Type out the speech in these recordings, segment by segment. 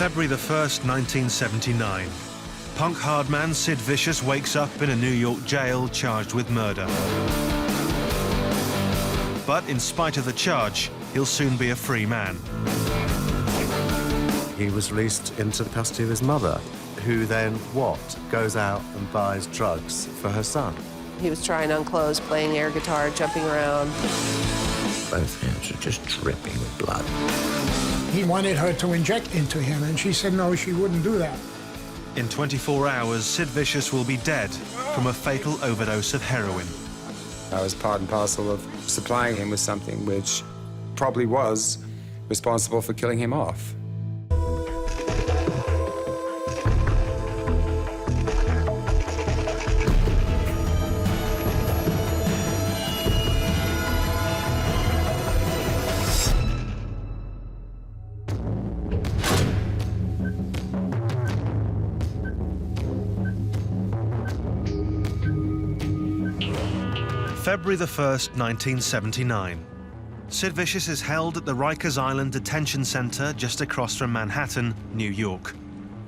February the 1st, 1979. Punk hardman Sid Vicious wakes up in a New York jail charged with murder. But in spite of the charge, he'll soon be a free man. He was released into the custody of his mother, who then, goes out and buys drugs for her son. He was trying on clothes, playing air guitar, jumping around. Both hands are just dripping with blood. He wanted her to inject into him, and she said no, she wouldn't do that. In 24 hours, Sid Vicious will be dead from a fatal overdose of heroin. I was part and parcel of supplying him with something which probably was responsible for killing him off. February the 1st, 1979. Sid Vicious is held at the Rikers Island detention center just across from Manhattan, New York.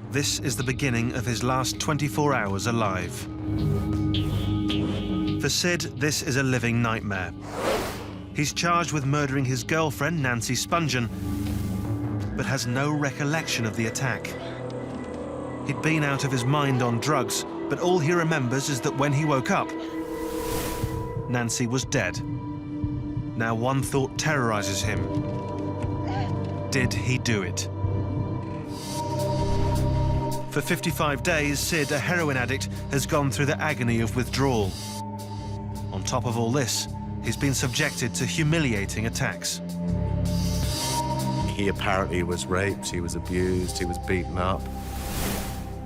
This is the beginning of his last 24 hours alive. For Sid, this is a living nightmare. He's charged with murdering his girlfriend, Nancy Spungen, but has no recollection of the attack. He'd been out of his mind on drugs, but all he remembers is that when he woke up, Nancy was dead. Now one thought terrorizes him. Did he do it? For 55 days, Sid, a heroin addict, has gone through the agony of withdrawal. On top of all this, he's been subjected to humiliating attacks. He apparently was raped, he was abused, he was beaten up.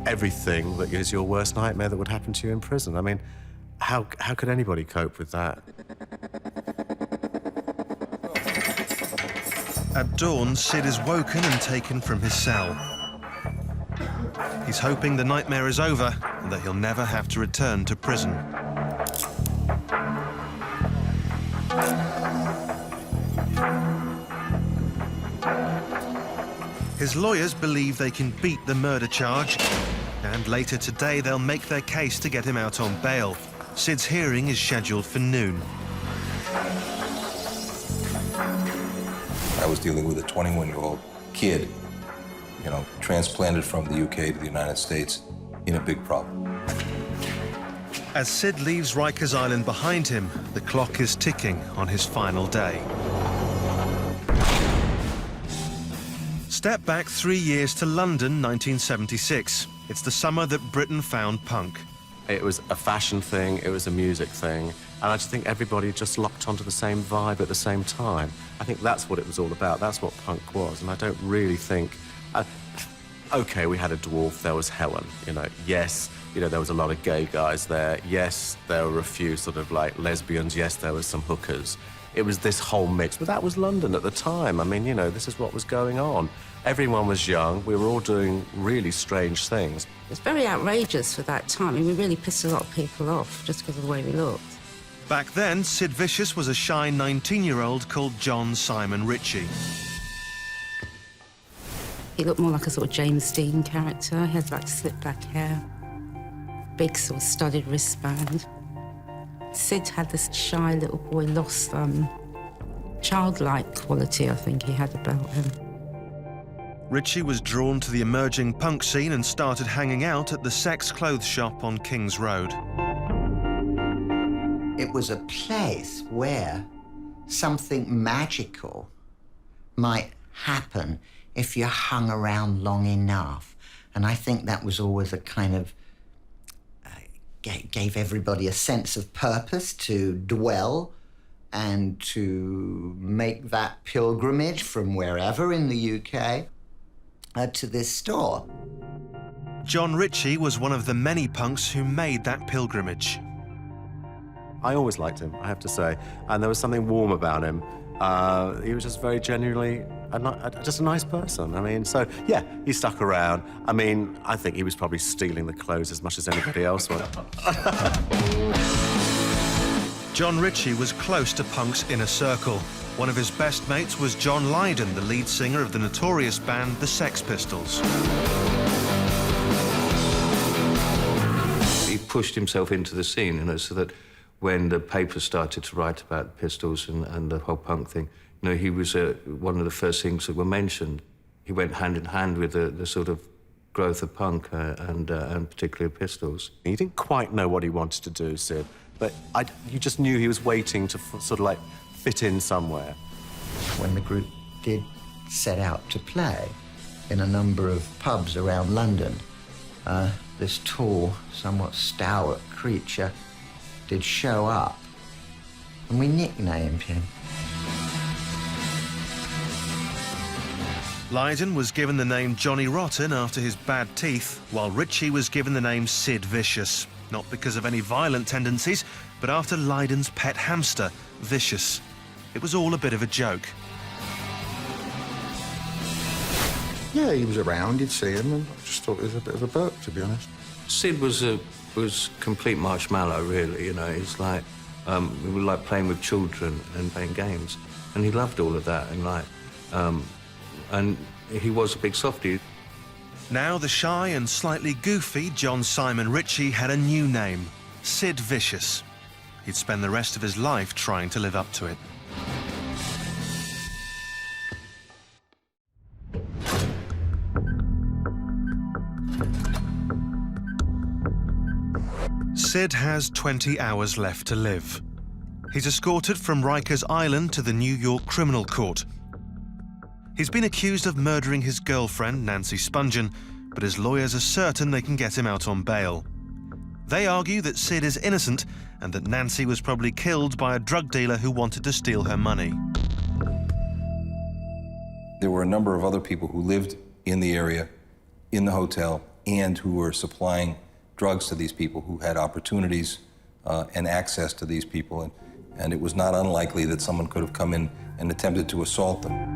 Everything that is your worst nightmare that would happen to you in prison. I mean, how could anybody cope with that? At dawn, Sid is woken and taken from his cell. He's hoping the nightmare is over and that he'll never have to return to prison. His lawyers believe they can beat the murder charge, and later today they'll make their case to get him out on bail. Sid's hearing is scheduled for noon. I was dealing with a 21-year-old kid, transplanted from the UK to the United States in a big problem. As Sid leaves Rikers Island behind him, the clock is ticking on his final day. Step back 3 years to London, 1976. It's the summer that Britain found punk. It was a fashion thing, it was a music thing, and I just think everybody just locked onto the same vibe at the same time. I think that's what it was all about, that's what punk was, and I don't really think... OK, we had a dwarf, there was Helen, yes, there was a lot of gay guys there, yes, there were a few sort of like lesbians, yes, there was some hookers. It was this whole mix, but that was London at the time. I mean, this is what was going on. Everyone was young, we were all doing really strange things. It was very outrageous for that time. I mean, we really pissed a lot of people off just because of the way we looked. Back then, Sid Vicious was a shy 19-year-old called John Simon Ritchie. He looked more like a sort of James Dean character. He had like slick black hair, big sort of studded wristband. Sid had this shy little boy, lost childlike quality, I think he had about him. Ritchie was drawn to the emerging punk scene and started hanging out at the Sex Clothes shop on King's Road. It was a place where something magical might happen if you hung around long enough. And I think that was always a kind of gave everybody a sense of purpose to dwell and to make that pilgrimage from wherever in the UK to this store. John Ritchie was one of the many punks who made that pilgrimage. I always liked him, I have to say, and there was something warm about him. He was just very genuinely just a nice person. I mean, so, yeah, he stuck around. I mean, I think he was probably stealing the clothes as much as anybody else was. John Ritchie was close to Punk's inner circle. One of his best mates was John Lydon, the lead singer of the notorious band the Sex Pistols. He pushed himself into the scene, you know, so that when the papers started to write about the Pistols and the whole punk thing, you know, he was one of the first things that were mentioned. He went hand in hand with the sort of growth of punk and particularly Pistols. He didn't quite know what he wanted to do, Sid, but you just knew he was waiting to sort of like fit in somewhere. When the group did set out to play in a number of pubs around London, this tall, somewhat stalwart creature did show up, and we nicknamed him. Lydon was given the name Johnny Rotten after his bad teeth, while Ritchie was given the name Sid Vicious, not because of any violent tendencies, but after Lydon's pet hamster, Vicious. It was all a bit of a joke. Yeah, he was around, you'd see him, and I just thought he was a bit of a burp, to be honest. Sid was complete marshmallow, really, you know. He's like, we were like playing with children and playing games. And he loved all of that, and like, and he was a big softie. Now the shy and slightly goofy John Simon Ritchie had a new name, Sid Vicious. He'd spend the rest of his life trying to live up to it. Sid has 20 hours left to live. He's escorted from Rikers Island to the New York Criminal Court. He's been accused of murdering his girlfriend, Nancy Spungen, but his lawyers are certain they can get him out on bail. They argue that Sid is innocent and that Nancy was probably killed by a drug dealer who wanted to steal her money. There were a number of other people who lived in the area, in the hotel, and who were supplying drugs to these people, who had opportunities and access to these people. And it was not unlikely that someone could have come in and attempted to assault them.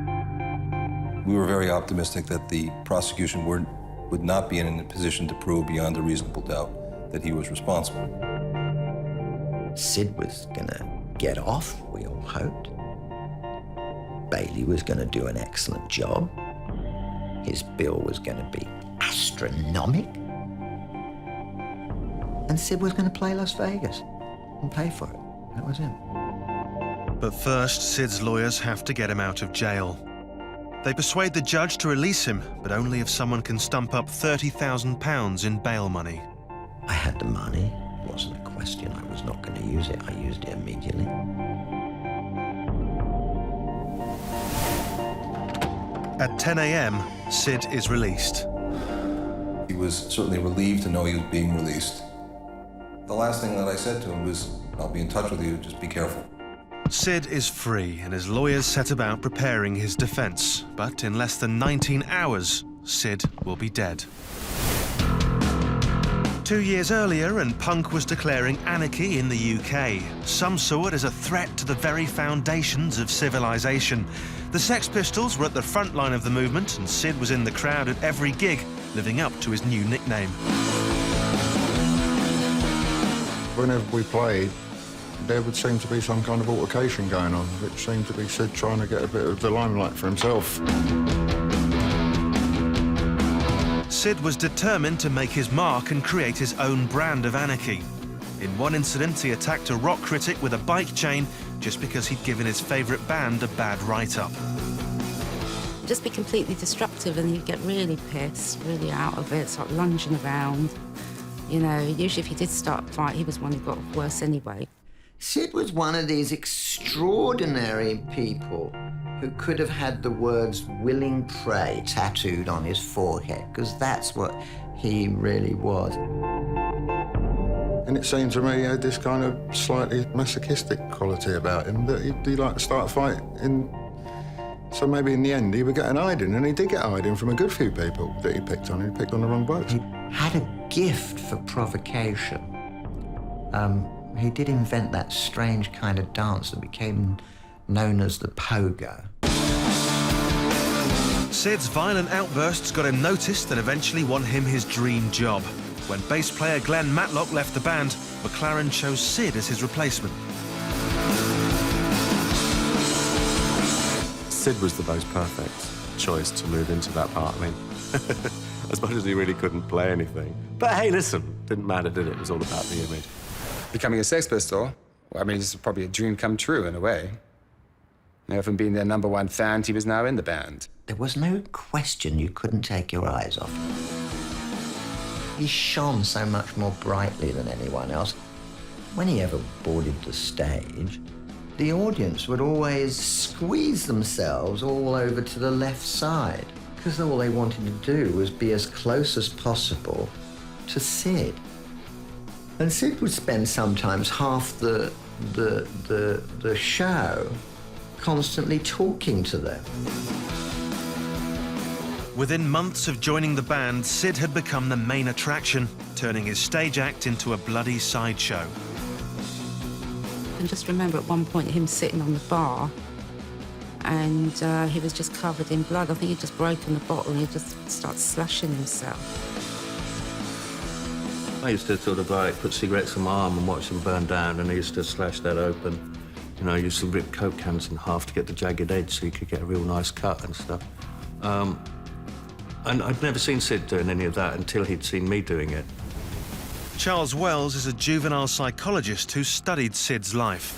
We were very optimistic that the prosecution would not be in a position to prove beyond a reasonable doubt that he was responsible. Sid was gonna get off, we all hoped. Bailey was gonna do an excellent job. His bill was gonna be astronomic. And Sid was gonna play Las Vegas and pay for it. That was it. But first, Sid's lawyers have to get him out of jail. They persuade the judge to release him, but only if someone can stump up £30,000 in bail money. I had the money. It wasn't a question. I was not going to use it. I used it immediately. At 10 a.m., Sid is released. He was certainly relieved to know he was being released. The last thing that I said to him was, I'll be in touch with you, just be careful. Sid is free, and his lawyers set about preparing his defense. But in less than 19 hours, Sid will be dead. 2 years earlier, and punk was declaring anarchy in the UK. Some saw it as a threat to the very foundations of civilization. The Sex Pistols were at the front line of the movement, and Sid was in the crowd at every gig, living up to his new nickname. Whenever we played, there would seem to be some kind of altercation going on, which seemed to be Sid trying to get a bit of the limelight for himself. Sid was determined to make his mark and create his own brand of anarchy. In one incident, he attacked a rock critic with a bike chain just because he'd given his favourite band a bad write-up. Just be completely destructive and you'd get really pissed, really out of it, start lunging around. You know, usually if he did start a fight, he was one who got worse anyway. Sid was one of these extraordinary people who could have had the words willing prey tattooed on his forehead, because that's what he really was. And it seemed to me he had this kind of slightly masochistic quality about him, that he'd like to start a fight so maybe in the end he would get an hiding, and he did get a hiding from a good few people that he picked on. He picked on the wrong blokes. He had a gift for provocation. He did invent that strange kind of dance that became known as the pogo. Sid's violent outbursts got him noticed and eventually won him his dream job. When bass player Glenn Matlock left the band, McLaren chose Sid as his replacement. Sid was the most perfect choice to move into that part. I mean, as much as he really couldn't play anything. But hey, listen, didn't matter, did it? It was all about the image. Becoming a Sex Pistol, I mean, it's probably a dream come true in a way. You know, from being their #1 fan, he was now in the band. There was no question you couldn't take your eyes off him. He shone so much more brightly than anyone else. When he ever boarded the stage, the audience would always squeeze themselves all over to the left side, because all they wanted to do was be as close as possible to Sid. And Sid would spend sometimes half the show constantly talking to them. Within months of joining the band, Sid had become the main attraction, turning his stage act into a bloody sideshow. And just remember at one point him sitting on the bar and he was just covered in blood. I think he'd just broken the bottle and he just started slashing himself. I used to sort of like put cigarettes on my arm and watch them burn down, and I used to slash that open. You know, I used to rip Coke cans in half to get the jagged edge so you could get a real nice cut and stuff. And I'd never seen Sid doing any of that until he'd seen me doing it. Charles Wells is a juvenile psychologist who studied Sid's life.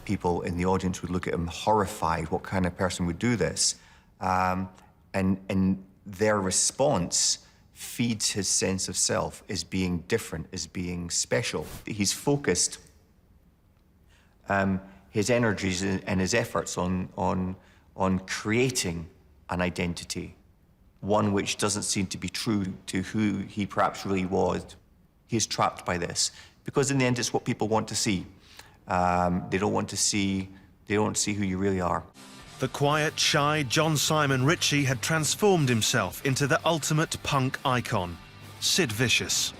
People in the audience would look at him horrified. What kind of person would do this? And their response feeds his sense of self as being different, as being special. He's focused his energies and his efforts on creating an identity, one which doesn't seem to be true to who he perhaps really was. He's trapped by this, because in the end, it's what people want to see. They don't want to see who you really are. The quiet, shy John Simon Ritchie had transformed himself into the ultimate punk icon, Sid Vicious.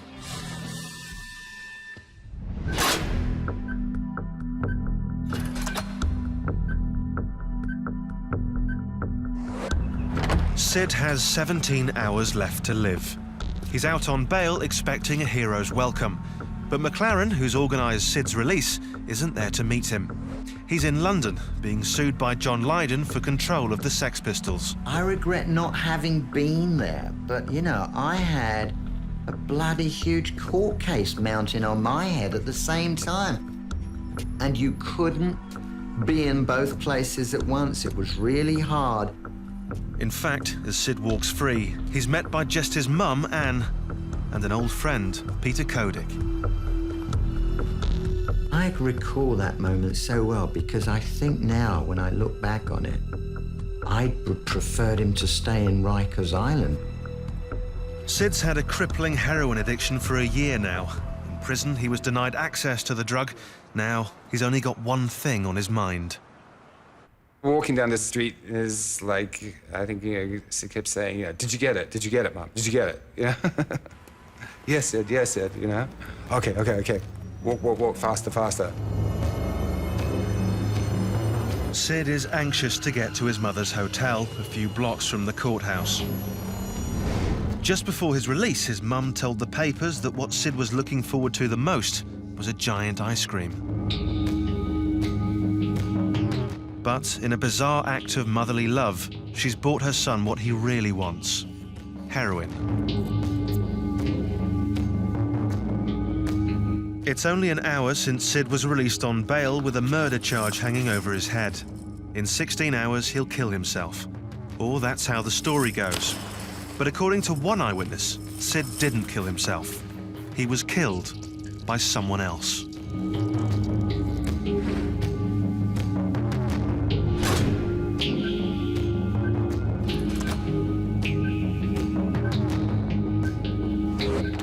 Sid has 17 hours left to live. He's out on bail expecting a hero's welcome. But McLaren, who's organised Sid's release, isn't there to meet him. He's in London, being sued by John Lydon for control of the Sex Pistols. I regret not having been there, but, you know, I had a bloody huge court case mounting on my head at the same time. And you couldn't be in both places at once. It was really hard. In fact, as Sid walks free, he's met by just his mum, Anne, and an old friend, Peter Kodik. I recall that moment so well because I think now, when I look back on it, I would preferred him to stay in Rikers Island. Sid's had a crippling heroin addiction for a year now. In prison, he was denied access to the drug. Now, he's only got one thing on his mind. Walking down the street is like, I think, you know, he kept saying, you know, did you get it? Did you get it, Mom? Did you get it? Yeah. Yes, Sid, you know? Okay. Walk, faster, faster. Sid is anxious to get to his mother's hotel, a few blocks from the courthouse. Just before his release, his mum told the papers that what Sid was looking forward to the most was a giant ice cream. But in a bizarre act of motherly love, she's bought her son what he really wants: heroin. It's only an hour since Sid was released on bail with a murder charge hanging over his head. In 16 hours, he'll kill himself. Or that's how the story goes. But according to one eyewitness, Sid didn't kill himself. He was killed by someone else.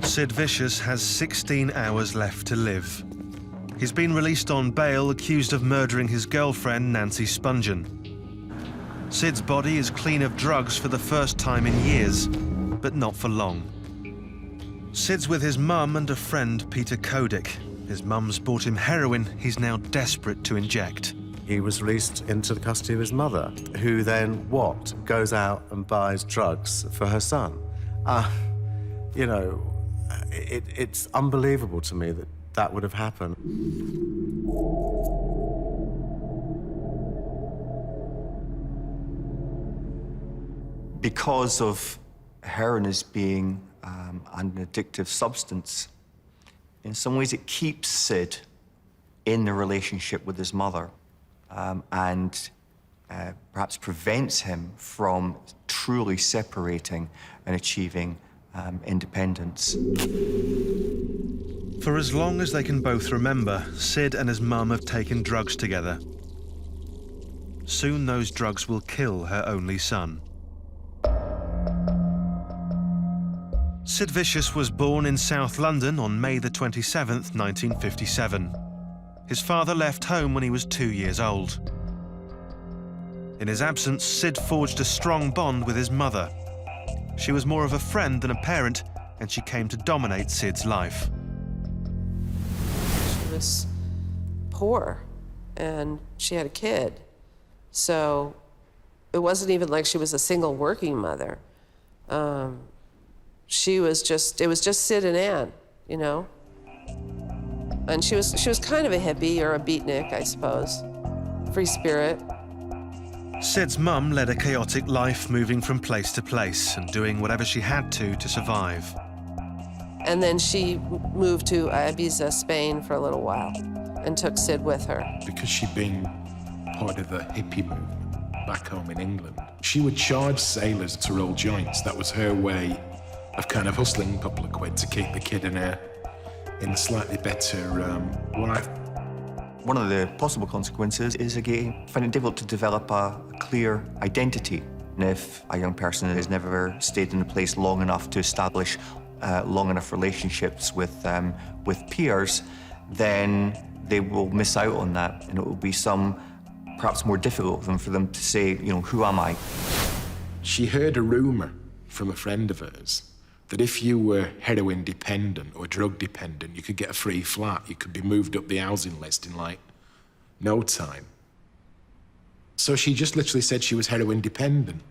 Sid Vicious has 16 hours left to live. He's been released on bail accused of murdering his girlfriend, Nancy Spungen. Sid's body is clean of drugs for the first time in years, but not for long. Sid's with his mum and a friend, Peter Kodik. His mum's bought him heroin he's now desperate to inject. He was released into the custody of his mother, who then, goes out and buys drugs for her son. You know, it's unbelievable to me that that would have happened. Because of heroin as being an addictive substance, in some ways it keeps Sid in the relationship with his mother and perhaps prevents him from truly separating and achieving independence. For as long as they can both remember, Sid and his mum have taken drugs together. Soon those drugs will kill her only son. Sid Vicious was born in South London on May the 27th, 1957. His father left home when he was 2 years old. In his absence, Sid forged a strong bond with his mother. She was more of a friend than a parent, and she came to dominate Sid's life. She was poor, and she had a kid. So it wasn't even like she was a single working mother. It was just Sid and Ann, you know? And she was kind of a hippie or a beatnik, I suppose. Free spirit. Sid's mum led a chaotic life, moving from place to place and doing whatever she had to survive. And then she moved to Ibiza, Spain for a little while and took Sid with her. Because she'd been part of the hippie movement back home in England, she would charge sailors to roll joints. That was her way of kind of hustling a couple of quid to keep the kid in a slightly better life. One of the possible consequences is, again, finding it difficult to develop a clear identity. And if a young person has never stayed in a place long enough to establish long enough relationships with peers, then they will miss out on that, and it will be perhaps more difficult for them to say, you know, who am I? She heard a rumor from a friend of hers that if you were heroin dependent or drug dependent, you could get a free flat. You could be moved up the housing list in like no time. So she just literally said she was heroin dependent,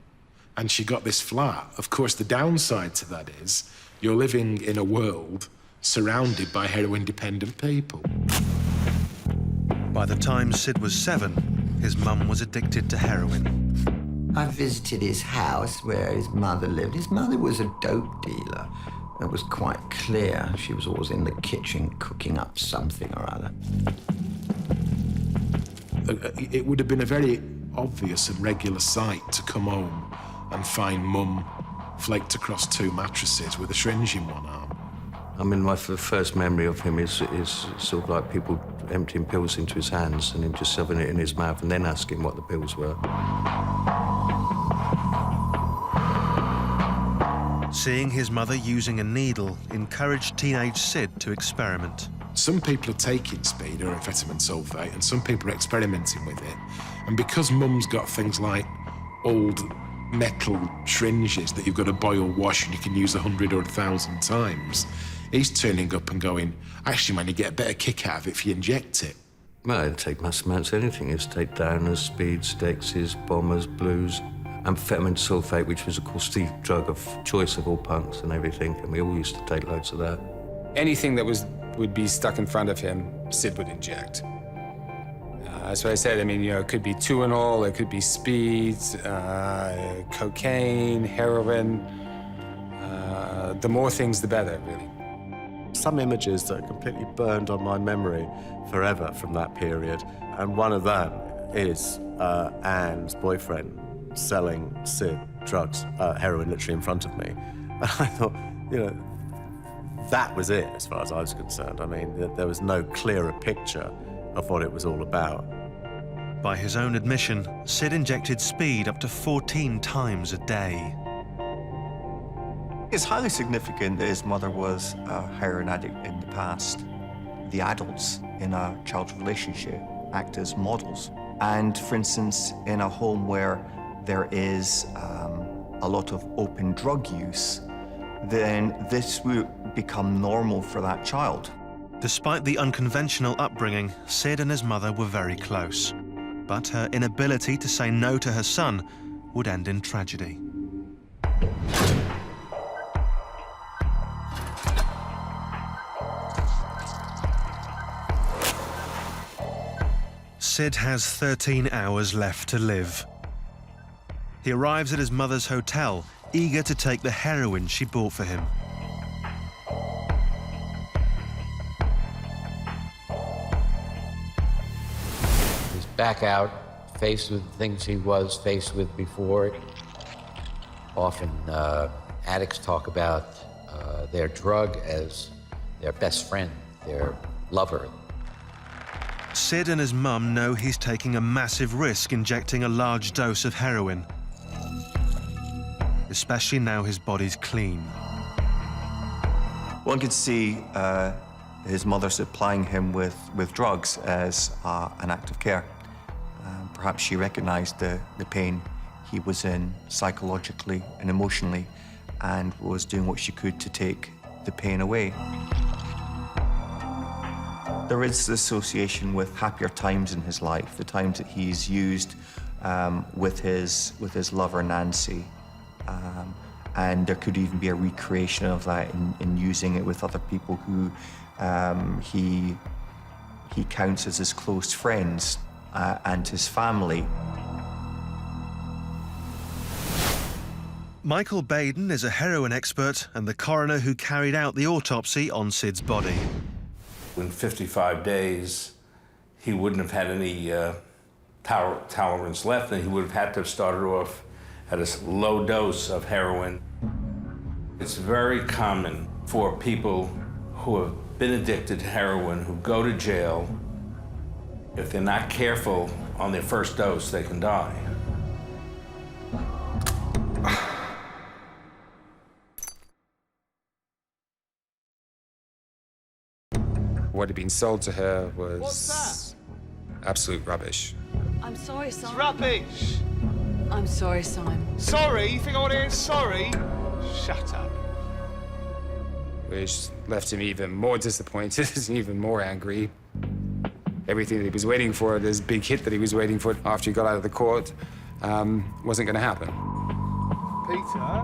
and she got this flat. Of course, the downside to that is you're living in a world surrounded by heroin dependent people. By the time Sid was 7, his mum was addicted to heroin. I visited his house where his mother lived. His mother was a dope dealer. It was quite clear. She was always in the kitchen cooking up something or other. It would have been a very obvious and regular sight to come home and find Mum flaked across 2 mattresses with a syringe in one arm. I mean, my first memory of him is sort of like people emptying pills into his hands and him just shoving it in his mouth and then asking what the pills were. Seeing his mother using a needle encouraged teenage Sid to experiment. Some people are taking speed or amphetamine sulfate, and some people are experimenting with it. And because Mum's got things like old metal syringes that you've got to boil, wash, and you can use 100 or 1,000 times, he's turning up and going, actually, man, you get a better kick out of it if you inject it. Well, I'd take mass amounts of anything. It'd take downers, speeds, dexys, bombers, blues, amphetamine sulfate, which was, of course, the drug of choice of all punks and everything, and we all used to take loads of that. Anything that would be stuck in front of him, Sid would inject. So I said, I mean, you know, it could be Tuinol, it could be speeds, cocaine, heroin. The more things, the better, really. Some images that are completely burned on my memory forever from that period, and one of them is Anne's boyfriend selling Sid drugs, heroin, literally in front of me. And I thought, you know, that was it as far as I was concerned. I mean, there was no clearer picture of what it was all about. By his own admission, Sid injected speed up to 14 times a day. It's highly significant that his mother was a heroin addict in the past. The adults in a child's relationship act as models. And, for instance, in a home where there is a lot of open drug use, then this would become normal for that child. Despite the unconventional upbringing, Sid and his mother were very close. But her inability to say no to her son would end in tragedy. Sid has 13 hours left to live. He arrives at his mother's hotel, eager to take the heroin she bought for him. He's back out, faced with things he was faced with before. Often addicts talk about their drug as their best friend, their lover. Sid and his mum know he's taking a massive risk injecting a large dose of heroin, especially now his body's clean. One could see his mother supplying him with drugs as an act of care. Perhaps she recognized the pain he was in psychologically and emotionally and was doing what she could to take the pain away. There is this association with happier times in his life, the times that he's used with his lover Nancy. And there could even be a recreation of that in using it with other people who he counts as his close friends and his family. Michael Baden is a heroin expert and the coroner who carried out the autopsy on Sid's body. In 55 days, he wouldn't have had any tolerance left, and he would have had to have started off at a low dose of heroin. It's very common for people who have been addicted to heroin, who go to jail. If they're not careful on their first dose, they can die. What had been sold to her was absolute rubbish. I'm sorry, Simon. It's rubbish. I'm sorry, Simon. Sorry? You think I want to hear sorry? Shut up. Which left him even more disappointed and even more angry. Everything that he was waiting for, this big hit that he was waiting for after he got out of the court, wasn't going to happen. Peter,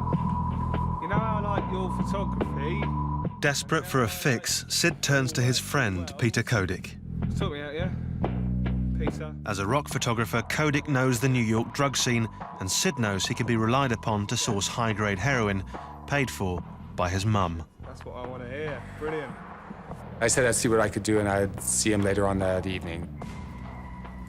you know how I like your photography? Desperate for a fix, Sid turns to his friend, Peter Kodik. Sort me out, yeah? Peter? As a rock photographer, Kodik knows the New York drug scene, and Sid knows he can be relied upon to source high-grade heroin, paid for by his mum. That's what I want to hear. Brilliant. I said I'd see what I could do, and I'd see him later on that evening.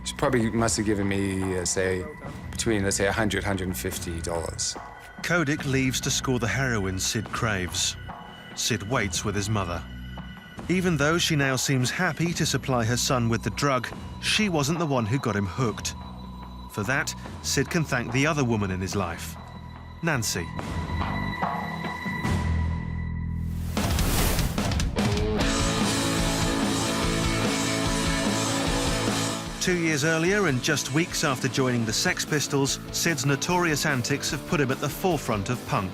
She probably must have given me, say, between, let's say, $100, $150. Kodik leaves to score the heroin Sid craves. Sid waits with his mother. Even though she now seems happy to supply her son with the drug, she wasn't the one who got him hooked. For that, Sid can thank the other woman in his life, Nancy. Two years earlier, and just weeks after joining the Sex Pistols, Sid's notorious antics have put him at the forefront of punk.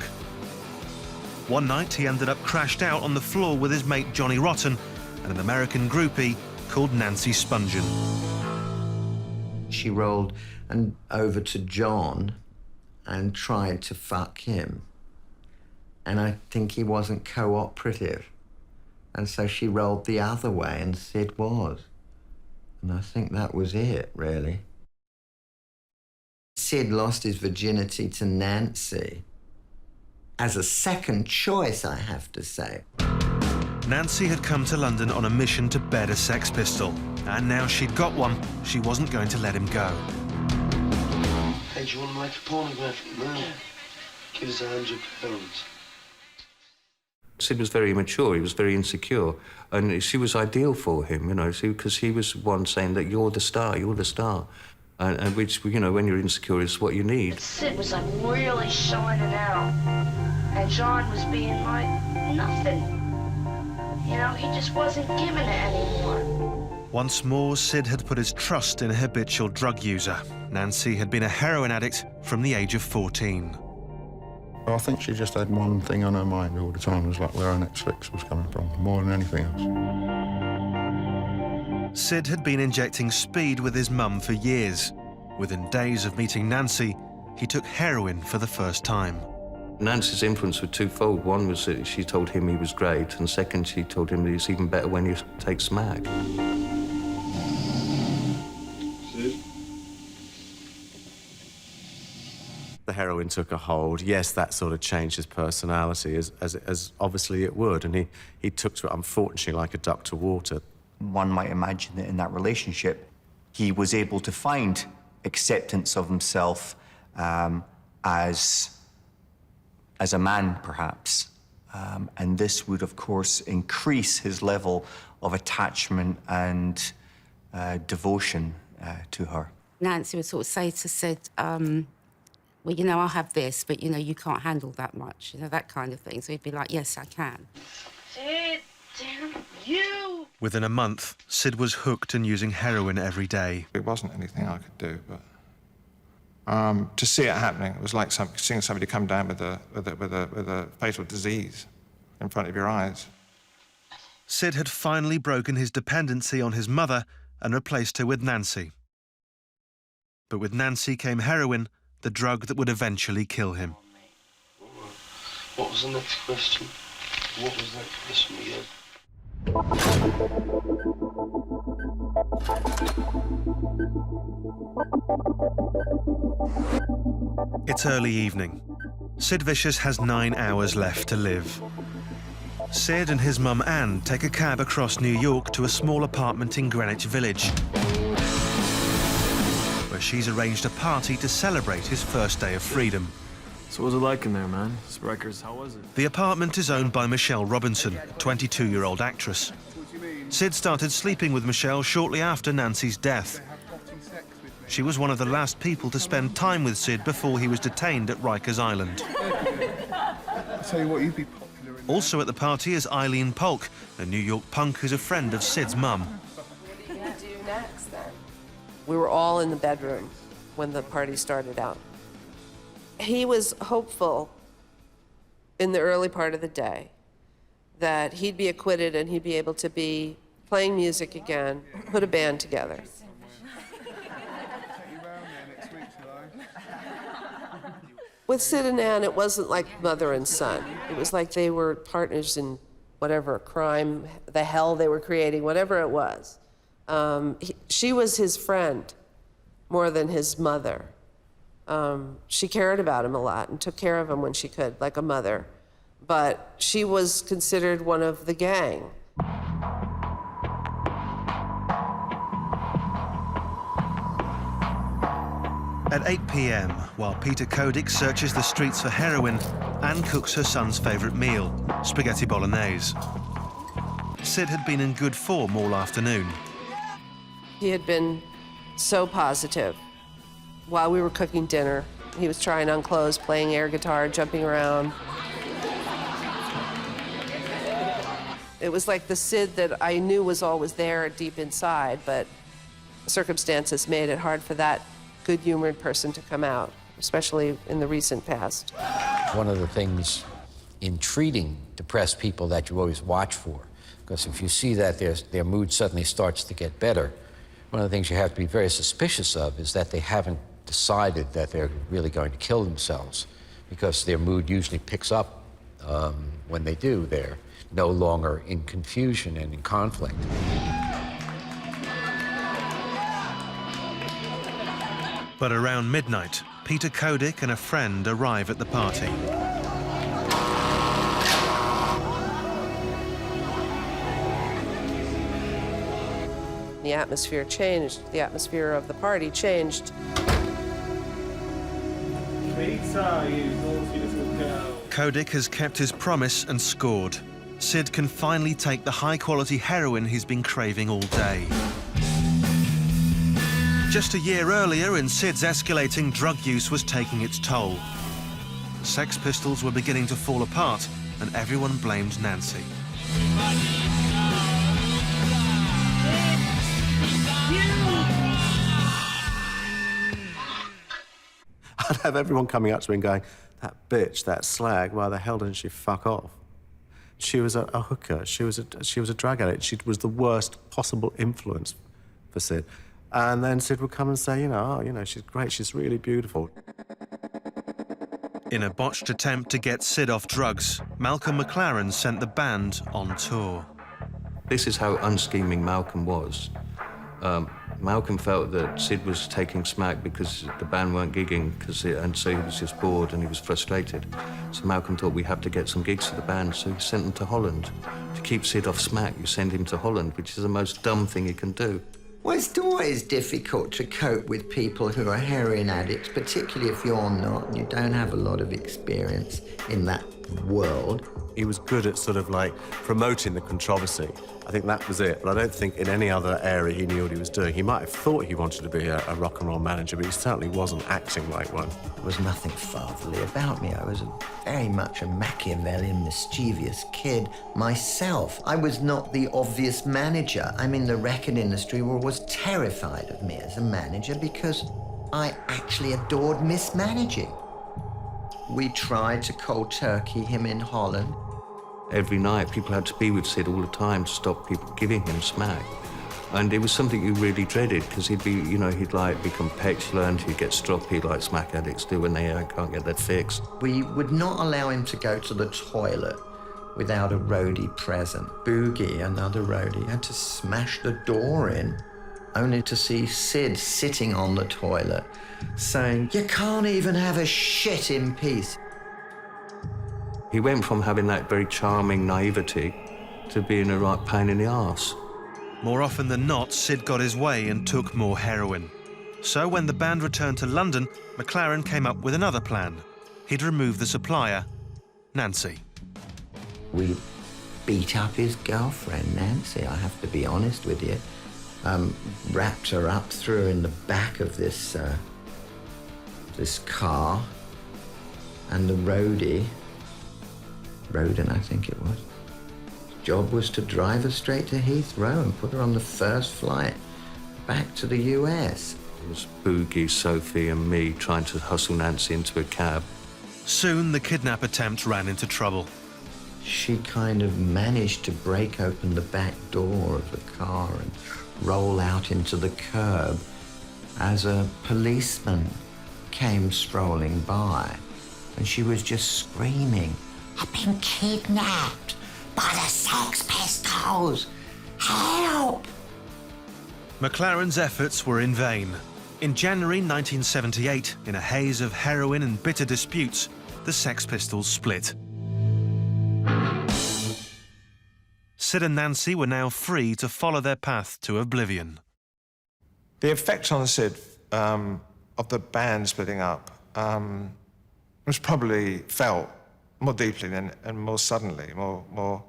One night, he ended up crashed out on the floor with his mate Johnny Rotten and an American groupie called Nancy Spungen. She rolled over to John and tried to fuck him. And I think he wasn't cooperative. And so she rolled the other way, and Sid was. And I think that was it, really. Sid lost his virginity to Nancy. As a second choice, I have to say. Nancy had come to London on a mission to bed a Sex Pistol, and now she'd got one, she wasn't going to let him go. Hey, do you want to make a pornographic movie? Give us £100. Sid was very immature, he was very insecure, and she was ideal for him, you know, because he was one saying that you're the star, and which, you know, when you're insecure is what you need. Sid was like really shining out, and John was being like nothing. You know, he just wasn't giving it anymore. Once more, Sid had put his trust in a habitual drug user. Nancy had been a heroin addict from the age of 14. I think she just had one thing on her mind all the time. It was like where her next fix was coming from, more than anything else. Sid had been injecting speed with his mum for years. Within days of meeting Nancy, he took heroin for the first time. Nancy's influence was twofold. One was that she told him he was great, and second, she told him that he's even better when you take smack. The heroin took a hold, yes, that sort of changed his personality, as obviously it would, and he took to it, unfortunately, like a duck to water. One might imagine that in that relationship, he was able to find acceptance of himself as a man, perhaps. And this would, of course, increase his level of attachment and devotion to her. Nancy would sort of say to Sid, well, you know, I'll have this, but, you know, you can't handle that much, you know, that kind of thing. So he'd be like, yes, I can. Sid, damn you! Within a month, Sid was hooked and using heroin every day. It wasn't anything I could do, but to see it happening, it was like seeing somebody come down with a fatal disease in front of your eyes. Sid had finally broken his dependency on his mother and replaced her with Nancy. But with Nancy came heroin, the drug that would eventually kill him. What was the next question? What was that question again? It's early evening. Sid Vicious has 9 hours left to live. Sid and his mum Anne take a cab across New York to a small apartment in Greenwich Village, where she's arranged a party to celebrate his first day of freedom. So what was it like in there, man? Rikers, how was it? The apartment is owned by Michelle Robinson, a 22-year-old actress. Sid started sleeping with Michelle shortly after Nancy's death. She was one of the last people to spend time with Sid before he was detained at Rikers Island. I'll tell you what, you'd be popular in Also at the party is Eileen Polk, a New York punk who's a friend of Sid's mum. What are you gonna do next, then? We were all in the bedroom when the party started out. He was hopeful in the early part of the day that he'd be acquitted and he'd be able to be playing music again, put a band together. With Sid and Ann, it wasn't like mother and son. It was like they were partners in whatever crime, the hell they were creating, whatever it was. She was his friend more than his mother. She cared about him a lot and took care of him when she could, like a mother. But she was considered one of the gang. At 8 p.m., while Peter Kodik searches the streets for heroin, Anne cooks her son's favourite meal, spaghetti bolognese. Sid had been in good form all afternoon. He had been so positive. While we were cooking dinner, he was trying on clothes, playing air guitar, jumping around. It was like the Sid that I knew was always there deep inside, but circumstances made it hard for that good-humored person to come out, especially in the recent past. One of the things in treating depressed people that you always watch for, because if you see that their mood suddenly starts to get better, one of the things you have to be very suspicious of is that they haven't decided that they're really going to kill themselves, because their mood usually picks up when they do. They're no longer in confusion and in conflict. But around midnight, Peter Kodik and a friend arrive at the party. The atmosphere changed. The atmosphere of the party changed. Peter, you naughty little girl. Kodik has kept his promise and scored. Sid can finally take the high-quality heroin he's been craving all day. Just a year earlier, and Sid's escalating drug use was taking its toll. Sex Pistols were beginning to fall apart, and everyone blamed Nancy. I'd have everyone coming up to me and going, that bitch, that slag, why the hell didn't she fuck off? She was a hooker, she was a drug addict, she was the worst possible influence for Sid. And then Sid would come and say, she's great, she's really beautiful. In a botched attempt to get Sid off drugs, Malcolm McLaren sent the band on tour. This is how unscheming Malcolm was. Malcolm felt that Sid was taking smack because the band weren't gigging, and so he was just bored and he was frustrated. So Malcolm thought, we have to get some gigs for the band, so he sent them to Holland. To keep Sid off smack, you send him to Holland, which is the most dumb thing you can do. Well, it's always difficult to cope with people who are heroin addicts, particularly if you're not and you don't have a lot of experience in that world. He was good at sort of like promoting the controversy. I think that was it, but I don't think in any other area he knew what he was doing. He might have thought he wanted to be a rock and roll manager, but he certainly wasn't acting like one. There was nothing fatherly about me. I was very much a Machiavellian, mischievous kid myself. I was not the obvious manager. I mean, the record industry was terrified of me as a manager because I actually adored mismanaging. We tried to cold turkey him in Holland. Every night, people had to be with Sid all the time to stop people giving him smack. And it was something you really dreaded, because he'd be, you know, he'd like become petulant, he'd get stroppy like smack addicts do when they can't get that fixed. We would not allow him to go to the toilet without a roadie present. Boogie, another roadie, had to smash the door in, only to see Sid sitting on the toilet saying, "You can't even have a shit in peace." He went from having that very charming naivety to being a right pain in the arse. More often than not, Sid got his way and took more heroin. So when the band returned to London, McLaren came up with another plan. He'd remove the supplier, Nancy. We beat up his girlfriend, Nancy, I have to be honest with you. Wrapped her up, threw her in the back of this car, and the roadie, Roden, I think it was, his job was to drive her straight to Heathrow and put her on the first flight back to the US. It was Boogie, Sophie and me trying to hustle Nancy into a cab. Soon the kidnap attempt ran into trouble. She kind of managed to break open the back door of the car and roll out into the curb as a policeman came strolling by, and she was just screaming, "I've been kidnapped by the Sex Pistols! Help!" McLaren's efforts were in vain. In January 1978, in a haze of heroin and bitter disputes, the Sex Pistols split. Sid and Nancy were now free to follow their path to oblivion. The effect on Sid of the band splitting up was probably felt more deeply than, and more suddenly, more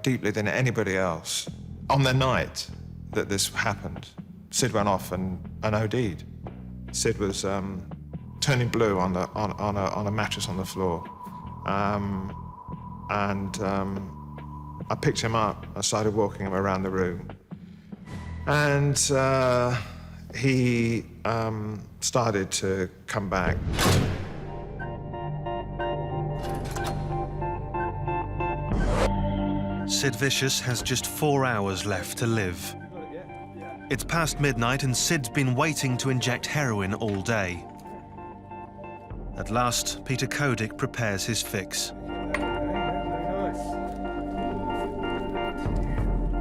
deeply than anybody else. On the night that this happened, Sid went off and OD'd. Sid was turning blue on a mattress on the floor, I picked him up. I started walking him around the room, and he started to come back. Sid Vicious has just 4 hours left to live. It's past midnight and Sid's been waiting to inject heroin all day. At last, Peter Kodik prepares his fix.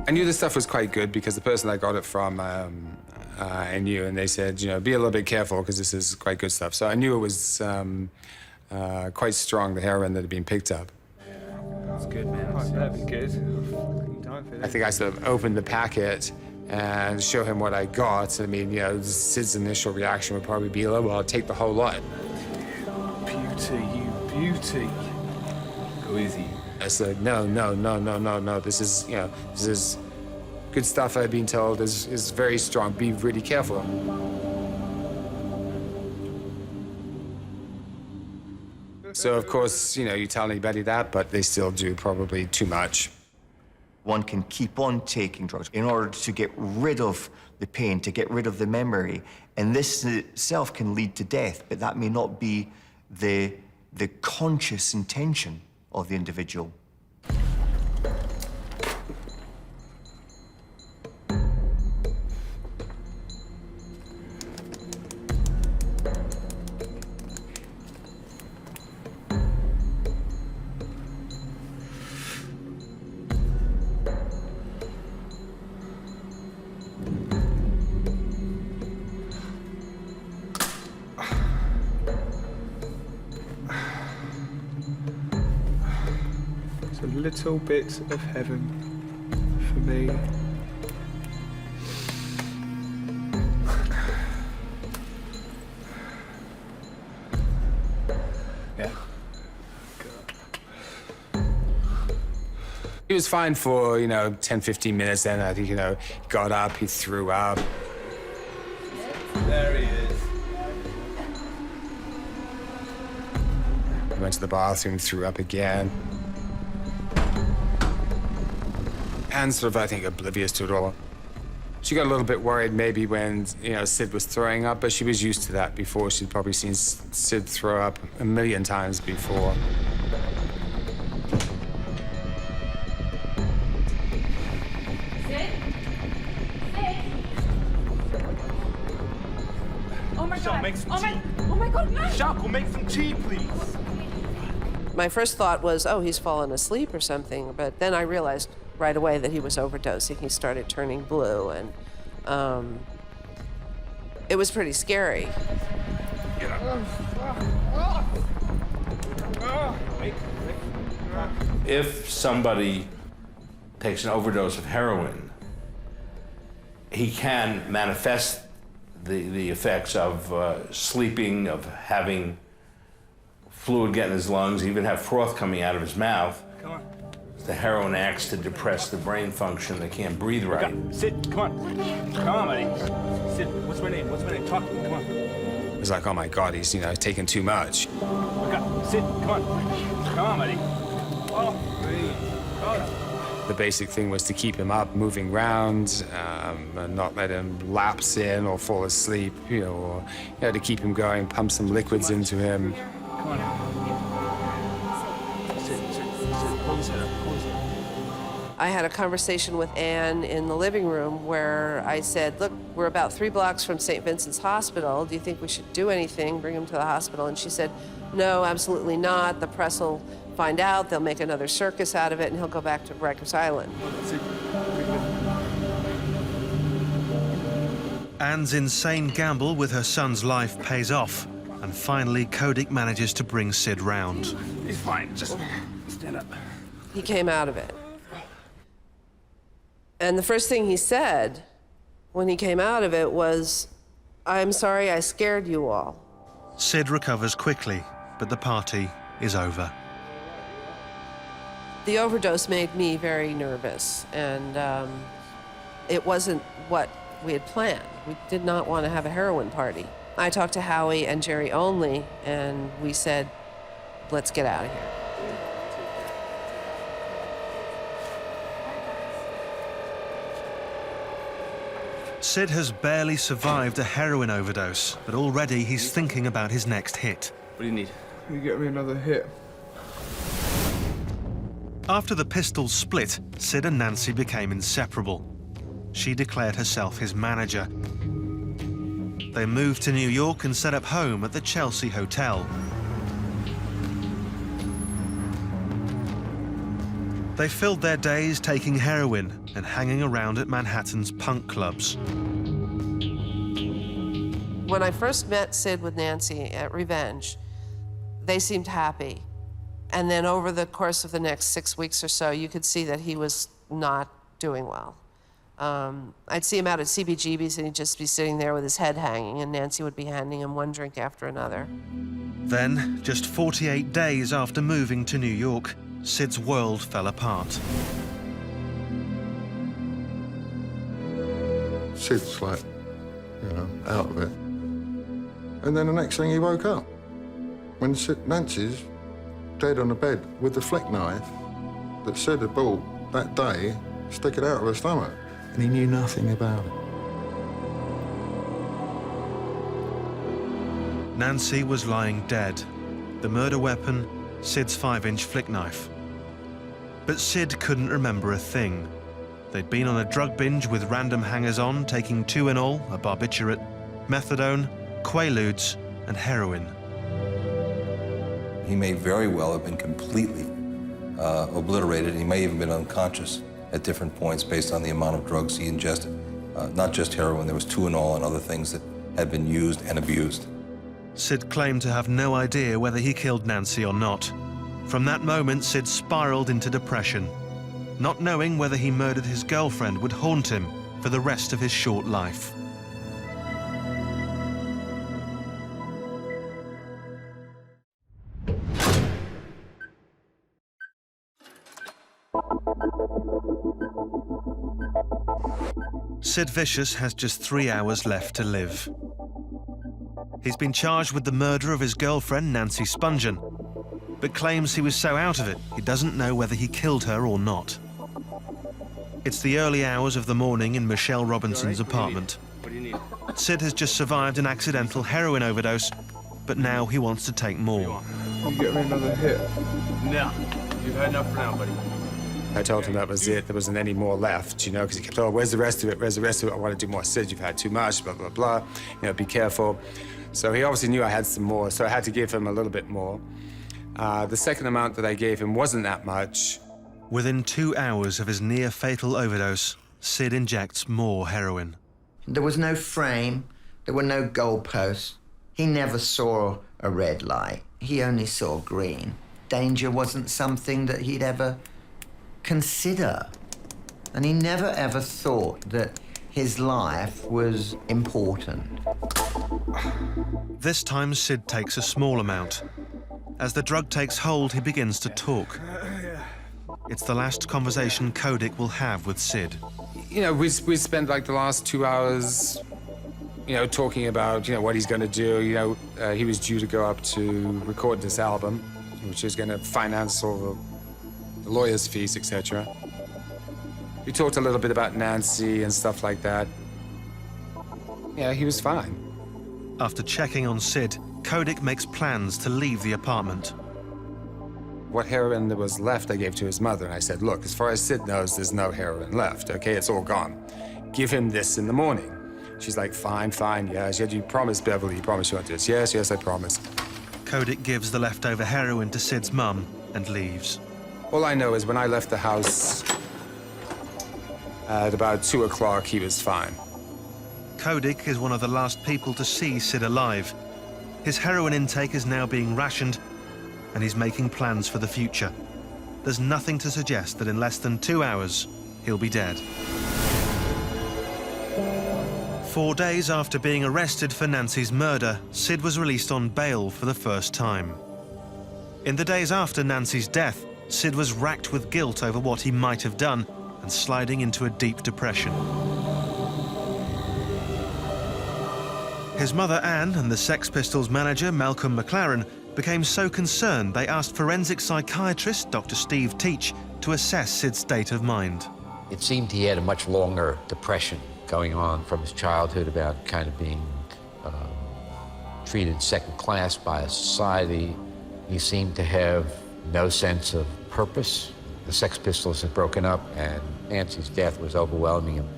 I knew the stuff was quite good because the person I got it from, I knew, and they said, you know, be a little bit careful because this is quite good stuff. So I knew it was quite strong, the heroin that had been picked up. That's good, man. That'd be good. I think I sort of opened the packet and show him what I got. I mean, you know, Sid's initial reaction would probably be, oh, well, I'll take the whole lot. Beauty, you beauty. Go easy. I said, no, this is, you know, this is good stuff I've been told is very strong. Be really careful. So, of course, you know, you tell anybody that, but they still do probably too much. One can keep on taking drugs in order to get rid of the pain, to get rid of the memory. And this itself can lead to death, but that may not be the conscious intention of the individual. a little bit of heaven for me. Yeah. He was fine for, 10, 15 minutes, then I think, he got up, he threw up. There he is. He went to the bathroom, threw up again. And sort of, I think, oblivious to it all. She got a little bit worried maybe when, Sid was throwing up, but she was used to that before. She'd probably seen Sid throw up a million times before. Oh my God. Make some tea. Oh my God, no. Jacques, make some tea, please. My first thought was, oh, he's fallen asleep or something, but then I realized right away that he was overdosing. He started turning blue, and it was pretty scary. If somebody takes an overdose of heroin, he can manifest the effects of sleeping, of having fluid get in his lungs, even have froth coming out of his mouth. Come on. The heroin acts to depress the brain function. They can't breathe right. Sid, come on. Come on, buddy. Sid, what's my name? What's my name? Talk to me, come on. It was like, oh my God, he's, taking too much. Sid, come on. Come on, buddy. Oh, breathe. Oh. The basic thing was to keep him up, moving around, and not let him lapse in or fall asleep, or to keep him going, pump some liquids into him. Come on. Sid, pull his head up, pull his head up. I had a conversation with Anne in the living room where I said, look, we're about 3 blocks from St. Vincent's Hospital. Do you think we should do anything, bring him to the hospital? And she said, no, absolutely not. The press will find out, they'll make another circus out of it, and he'll go back to Rikers Island. Anne's insane gamble with her son's life pays off, and finally Kodik manages to bring Sid round. He's fine, just stand up. He came out of it. And the first thing he said when he came out of it was, I'm sorry I scared you all. Sid recovers quickly, but the party is over. The overdose made me very nervous, and it wasn't what we had planned. We did not want to have a heroin party. I talked to Howie and Jerry only, and we said, let's get out of here. Sid has barely survived a heroin overdose, but already he's thinking about his next hit. What do you need? You get me another hit. After the pistols split, Sid and Nancy became inseparable. She declared herself his manager. They moved to New York and set up home at the Chelsea Hotel. They filled their days taking heroin and hanging around at Manhattan's punk clubs. When I first met Sid with Nancy at Revenge, they seemed happy. And then over the course of the next 6 weeks or so, you could see that he was not doing well. I'd see him out at CBGB's and he'd just be sitting there with his head hanging, and Nancy would be handing him one drink after another. Then, just 48 days after moving to New York, Sid's world fell apart. Sid's like, out of it. And then the next thing he woke up, when Nancy's dead on the bed with the flick knife that Sid had bought that day sticking out of her stomach. And he knew nothing about it. Nancy was lying dead. The murder weapon, Sid's 5-inch flick knife. But Sid couldn't remember a thing. They'd been on a drug binge with random hangers-on, taking 2-in-all, a barbiturate, methadone, quaaludes, and heroin. He may very well have been completely obliterated. He may even been unconscious at different points based on the amount of drugs he ingested. Not just heroin, there was 2-in-all and other things that had been used and abused. Sid claimed to have no idea whether he killed Nancy or not. From that moment, Sid spiraled into depression. Not knowing whether he murdered his girlfriend would haunt him for the rest of his short life. Sid Vicious has just 3 hours left to live. He's been charged with the murder of his girlfriend, Nancy Spungen, but claims he was so out of it, he doesn't know whether he killed her or not. It's the early hours of the morning in Michelle Robinson's apartment. What do you need? Sid has just survived an accidental heroin overdose, but now he wants to take more. You get me another hit? No. You've had enough for now, buddy. I told him that was it. There wasn't any more left, you know, because he kept, oh, where's the rest of it? Where's the rest of it? I want to do more. Sid, you've had too much, blah, blah, blah. You know, be careful. So he obviously knew I had some more, so I had to give him a little bit more. The second amount that I gave him wasn't that much. Within 2 hours of his near-fatal overdose, Sid injects more heroin. There was no frame. There were no goalposts. He never saw a red light. He only saw green. Danger wasn't something that he'd ever consider. And he never ever thought that his life was important. This time, Sid takes a small amount. As the drug takes hold, he begins to talk. It's the last conversation Kodik will have with Sid. You know, we spent like the last 2 hours, you know, talking about, you know, what he's going to do. You know, he was due to go up to record this album, which is going to finance all the lawyer's fees, etc. We talked a little bit about Nancy and stuff like that. Yeah, he was fine. After checking on Sid, Kodik makes plans to leave the apartment. What heroin there was left, I gave to his mother, and I said, look, as far as Sid knows, there's no heroin left, okay? It's all gone. Give him this in the morning. She's like, fine, fine, yes. You promised, Beverly, you promised you won't do this. Yes, yes, I promise. Kodik gives the leftover heroin to Sid's mum and leaves. All I know is when I left the house at about 2 o'clock, he was fine. Kodik is one of the last people to see Sid alive. His heroin intake is now being rationed, and he's making plans for the future. There's nothing to suggest that in less than 2 hours, he'll be dead. 4 days after being arrested for Nancy's murder, Sid was released on bail for the first time. In the days after Nancy's death, Sid was racked with guilt over what he might have done and sliding into a deep depression. His mother, Anne, and the Sex Pistols manager, Malcolm McLaren, became so concerned they asked forensic psychiatrist Dr. Steve Teach to assess Sid's state of mind. It seemed he had a much longer depression going on from his childhood about kind of being treated second class by a society. He seemed to have no sense of purpose. The Sex Pistols had broken up and Nancy's death was overwhelming him.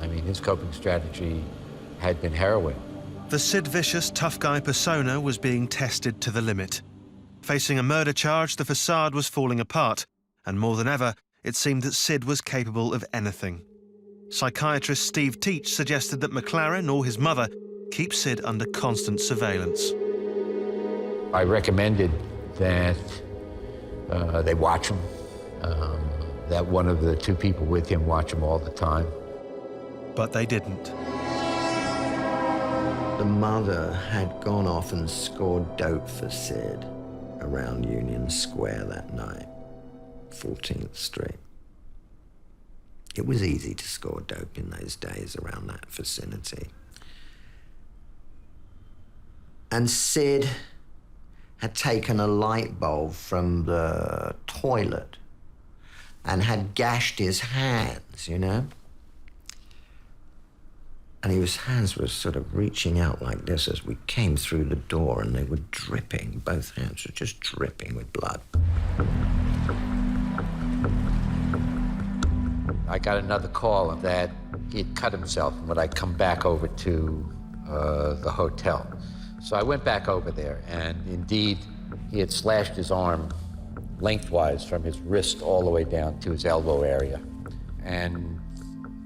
I mean, his coping strategy had been heroin. The Sid Vicious tough guy persona was being tested to the limit. Facing a murder charge, the facade was falling apart, and more than ever, it seemed that Sid was capable of anything. Psychiatrist Steve Teach suggested that McLaren or his mother keep Sid under constant surveillance. I recommended that they watch him, that one of the two people with him watch him all the time. But they didn't. The mother had gone off and scored dope for Sid around Union Square that night, 14th Street. It was easy to score dope in those days around that vicinity. And Sid had taken a light bulb from the toilet and had gashed his hands, you know? And his hands were sort of reaching out like this as we came through the door, and they were dripping. Both hands were just dripping with blood. I got another call that he had cut himself when I come back over to the hotel. So I went back over there, and indeed, he had slashed his arm lengthwise from his wrist all the way down to his elbow area. And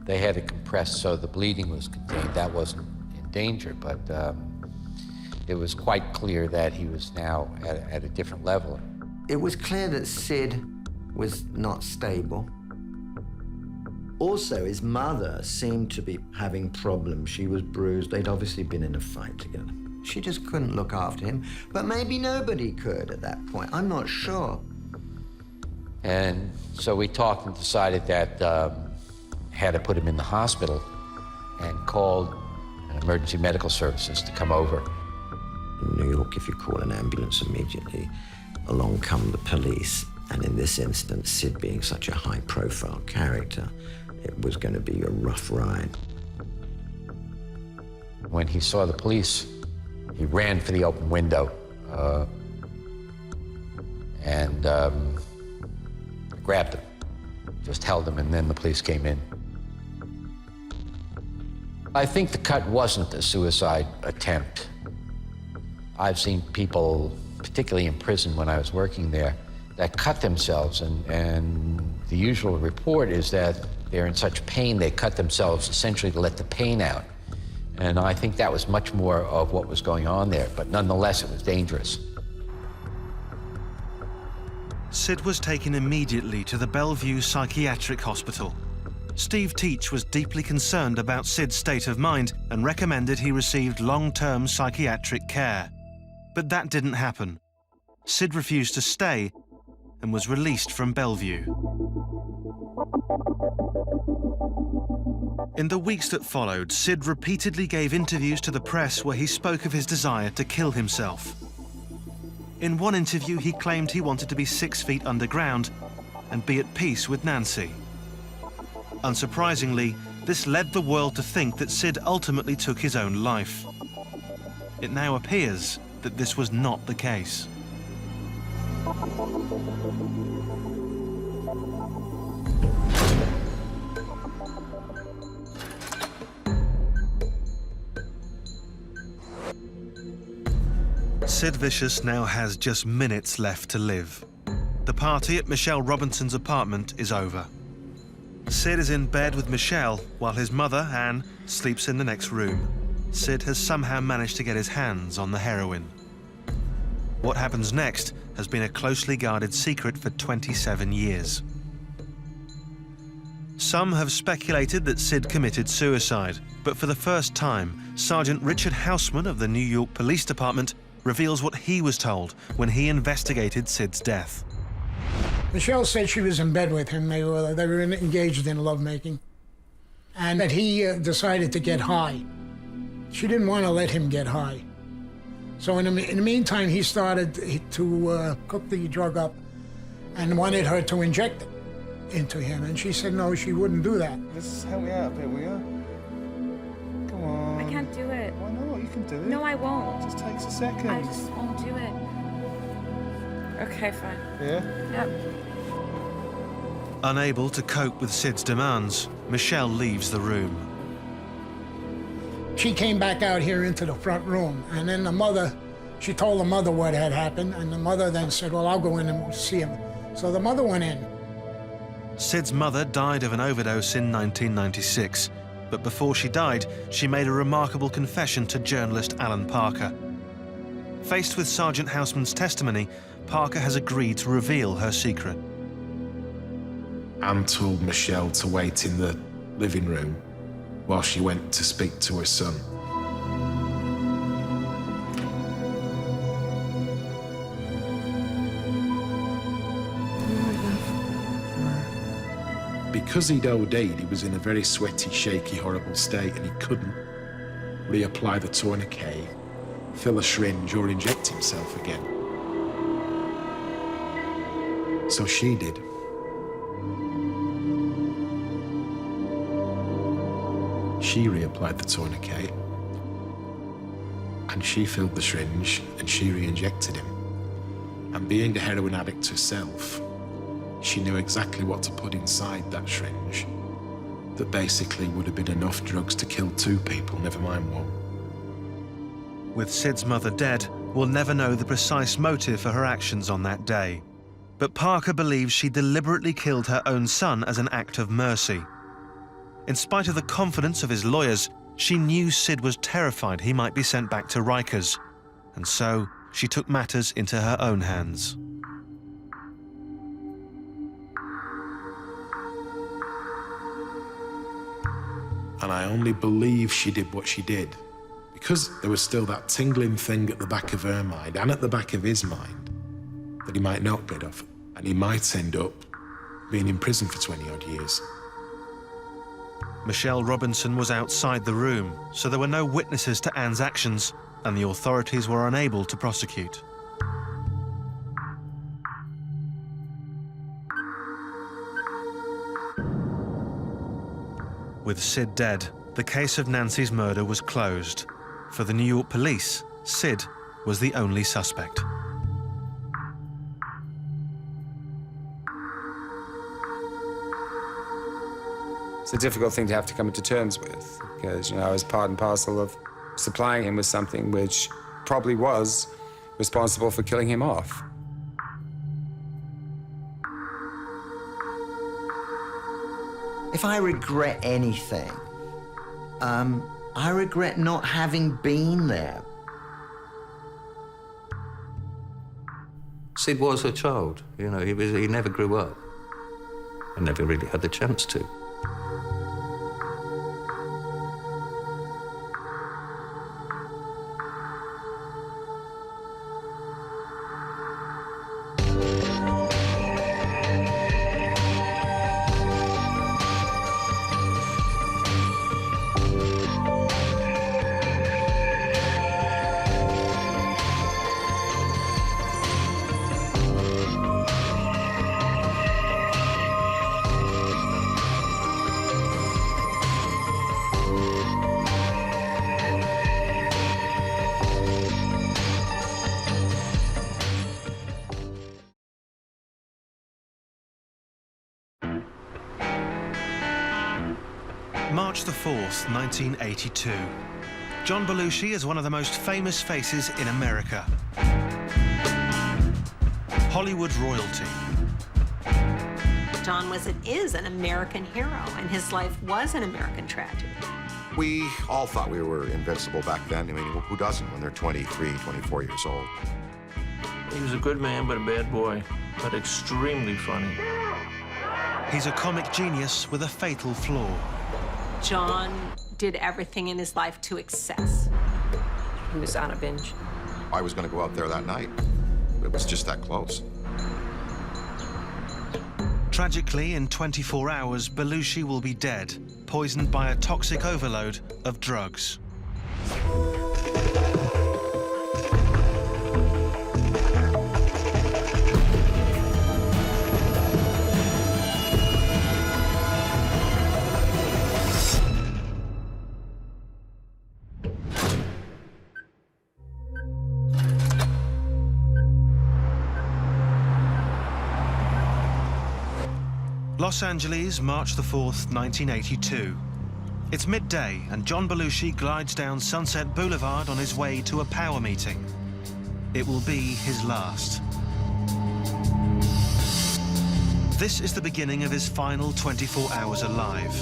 they had it compressed so the bleeding was contained. That wasn't in danger, but it was quite clear that he was now at a different level. It was clear that Sid was not stable. Also, his mother seemed to be having problems. She was bruised. They'd obviously been in a fight together. She just couldn't look after him. But maybe nobody could at that point. I'm not sure. And so we talked and decided that had to put him in the hospital and called emergency medical services to come over. In New York, if you call an ambulance immediately, along come the police. And in this instance, Sid being such a high-profile character, it was going to be a rough ride. When he saw the police, he ran for the open window and grabbed him, just held him, and then the police came in. I think the cut wasn't a suicide attempt. I've seen people, particularly in prison when I was working there, that cut themselves, and the usual report is that they're in such pain they cut themselves essentially to let the pain out. And I think that was much more of what was going on there, but nonetheless it was dangerous. Sid was taken immediately to the Bellevue Psychiatric Hospital. Steve Teach was deeply concerned about Sid's state of mind and recommended he received long-term psychiatric care. But that didn't happen. Sid refused to stay and was released from Bellevue. In the weeks that followed, Sid repeatedly gave interviews to the press where he spoke of his desire to kill himself. In one interview, he claimed he wanted to be 6 feet underground and be at peace with Nancy. Unsurprisingly, this led the world to think that Sid ultimately took his own life. It now appears that this was not the case. Sid Vicious now has just minutes left to live. The party at Michelle Robinson's apartment is over. Sid is in bed with Michelle while his mother, Anne, sleeps in the next room. Sid has somehow managed to get his hands on the heroin. What happens next has been a closely guarded secret for 27 years. Some have speculated that Sid committed suicide, but for the first time, Sergeant Richard Houseman of the New York Police Department reveals what he was told when he investigated Sid's death. Michelle said she was in bed with him. They were engaged in lovemaking, and that he decided to get high. She didn't want to let him get high. So in the meantime, he started to cook the drug up and wanted her to inject it into him. And she said no, she wouldn't do that. Let's help me out a bit, will you? Come on. I can't do it. Why not? You can do it. No, I won't. It just takes a second. I just won't do it. Okay, fine. Yeah? Yep. Unable to cope with Sid's demands, Michelle leaves the room. She came back out here into the front room, and then the mother, she told the mother what had happened, and the mother then said, well, I'll go in and see him. So the mother went in. Sid's mother died of an overdose in 1996, but before she died, she made a remarkable confession to journalist Alan Parker. Faced with Sergeant Houseman's testimony, Parker has agreed to reveal her secret. Anne told Michelle to wait in the living room while she went to speak to her son. Because he'd OD'd, he was in a very sweaty, shaky, horrible state, and he couldn't reapply the tourniquet, fill a syringe, or inject himself again. So she did. She reapplied the tourniquet, and she filled the syringe, and she re-injected him. And being a heroin addict herself, she knew exactly what to put inside that syringe that basically would have been enough drugs to kill 2 people, never mind 1. With Sid's mother dead, we'll never know the precise motive for her actions on that day. But Parker believes she deliberately killed her own son as an act of mercy. In spite of the confidence of his lawyers, she knew Sid was terrified he might be sent back to Rikers, and so she took matters into her own hands. And I only believe she did what she did because there was still that tingling thing at the back of her mind and at the back of his mind that he might not get off, and he might end up being in prison for 20-odd years. Michelle Robinson was outside the room, so there were no witnesses to Anne's actions, and the authorities were unable to prosecute. With Sid dead, the case of Nancy's murder was closed. For the New York police, Sid was the only suspect. It's a difficult thing to have to come to terms with because, you know, I was part and parcel of supplying him with something which probably was responsible for killing him off. If I regret anything, I regret not having been there. Sid was a child, you know, he never grew up and never really had the chance to. March the 4th, 1982. John Belushi is one of the most famous faces in America. Hollywood royalty. John was and is an American hero, and his life was an American tragedy. We all thought we were invincible back then. I mean, who doesn't when they're 23, 24 years old? He was a good man, but a bad boy, but extremely funny. He's a comic genius with a fatal flaw. John did everything in his life to excess. He was on a binge. I was going to go out there that night. It was just that close. Tragically, in 24 hours, Belushi will be dead, poisoned by a toxic overload of drugs. Los Angeles, March the 4th, 1982. It's midday, and John Belushi glides down Sunset Boulevard on his way to a power meeting. It will be his last. This is the beginning of his final 24 hours alive.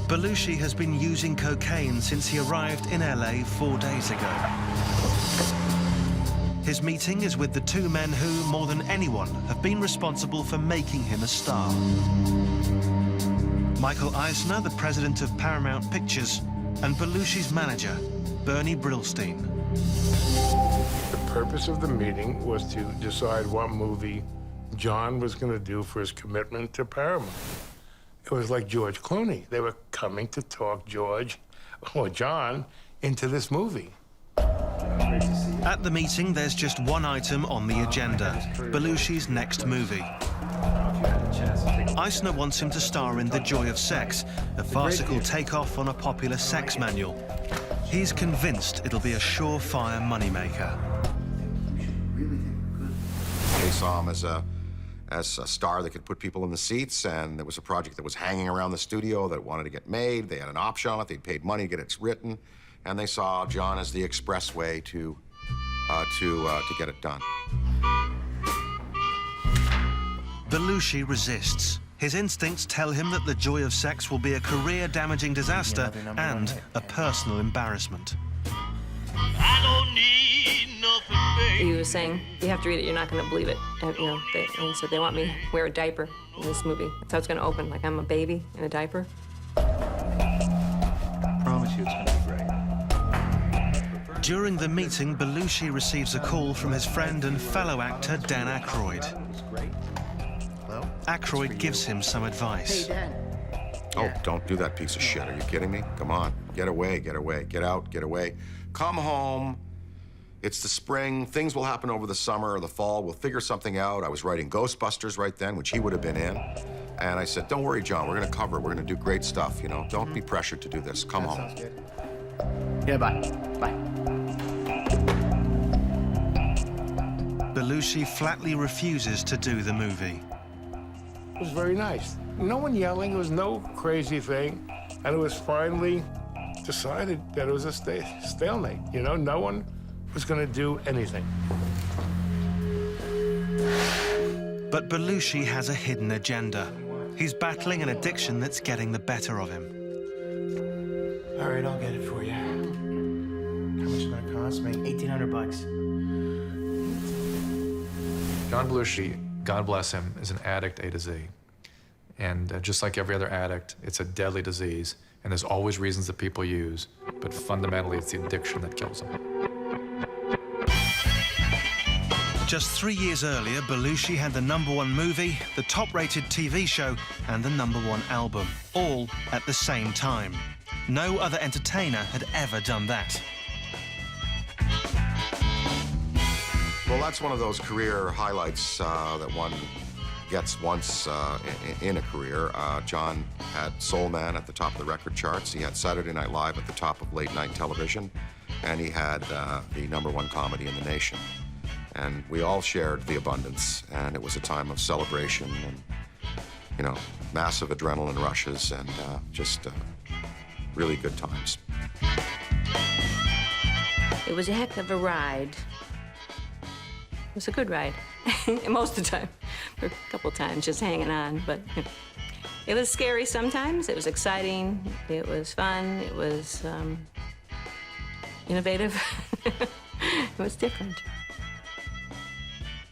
Belushi has been using cocaine since he arrived in LA 4 days ago. His meeting is with the two men who, more than anyone, have been responsible for making him a star. Michael Eisner, the president of Paramount Pictures, and Belushi's manager, Bernie Brillstein. The purpose of the meeting was to decide what movie John was going to do for his commitment to Paramount. It was like George Clooney. They were coming to talk George or John into this movie. At the meeting, there's just one item on the agenda, Belushi's next movie. Eisner wants him to star in The Joy of Sex, a farcical takeoff on a popular sex manual. He's convinced it'll be a surefire moneymaker. They saw him as a star that could put people in the seats, and there was a project that was hanging around the studio that wanted to get made. They had an option on it. They'd paid money to get it written, and they saw John as the express way to get it done. Belushi resists. His instincts tell him that The Joy of Sex will be a career-damaging disaster and a personal embarrassment. I don't need nothing, baby. He was saying, you have to read it, you're not going to believe it. And, you know, and he said they want me to wear a diaper in this movie. That's how it's going to open, like I'm a baby in a diaper. I promise you it's going to be great. During the meeting, Belushi receives a call from his friend and fellow actor Dan Aykroyd. Aykroyd gives him some advice. Hey, Dan. Oh, don't do that piece of shit. Are you kidding me? Come on. Get away, get away. Get out, get away. Come home. It's the spring. Things will happen over the summer or the fall. We'll figure something out. I was writing Ghostbusters right then, which he would have been in. And I said, don't worry, John. We're going to cover it. We're going to do great stuff, you know. Don't be pressured to do this. Come home. Sounds good. Yeah, bye. Bye. Belushi flatly refuses to do the movie. It was very nice. No one yelling, it was no crazy thing. And it was finally decided that it was a stalemate. You know, no one was going to do anything. But Belushi has a hidden agenda. He's battling an addiction that's getting the better of him. All right, I'll get it for you. How much is it going to cost me? $1,800. John Belushi, God bless him, is an addict A to Z. And just like every other addict, it's a deadly disease. And there's always reasons that people use, but fundamentally it's the addiction that kills them. Just 3 years earlier, Belushi had the #1 movie, the top-rated TV show, and the #1 album, all at the same time. No other entertainer had ever done that. Well, that's one of those career highlights that one gets once in a career. John had Soul Man at the top of the record charts. He had Saturday Night Live at the top of late-night television. And he had the #1 comedy in the nation. And we all shared the abundance. And it was a time of celebration and, you know, massive adrenaline rushes and just really good times. It was a heck of a ride. It was a good ride, most of the time. For a couple times, just hanging on. But it was scary sometimes. It was exciting. It was fun. It was innovative. It was different.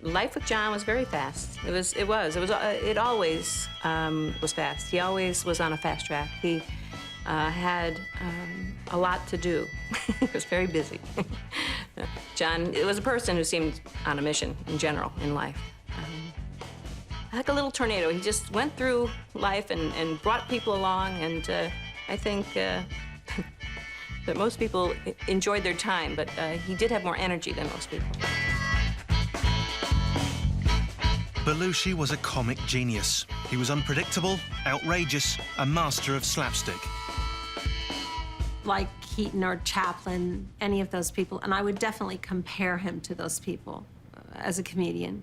Life with John was very fast. It always was fast. He always was on a fast track. He had a lot to do. He was very busy. John, it was a person who seemed on a mission in general in life. Like a little tornado. He just went through life and brought people along, and I think that most people enjoyed their time, but he did have more energy than most people. Belushi was a comic genius. He was unpredictable, outrageous, a master of slapstick. Like Keaton or Chaplin, any of those people, and I would definitely compare him to those people as a comedian.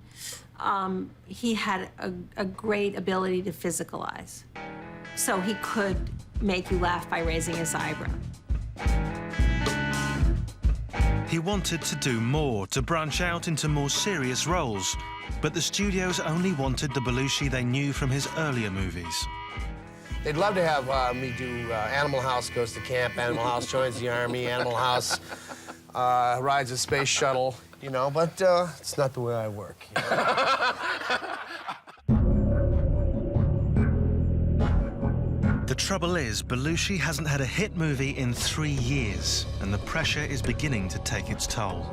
He had a great ability to physicalize. So he could make you laugh by raising his eyebrow. He wanted to do more, to branch out into more serious roles. But the studios only wanted the Belushi they knew from his earlier movies. They'd love to have me do Animal House goes to camp, Animal House joins the Army, Animal House rides a space shuttle, you know, but it's not the way I work. You know? The trouble is, Belushi hasn't had a hit movie in 3 years, and the pressure is beginning to take its toll.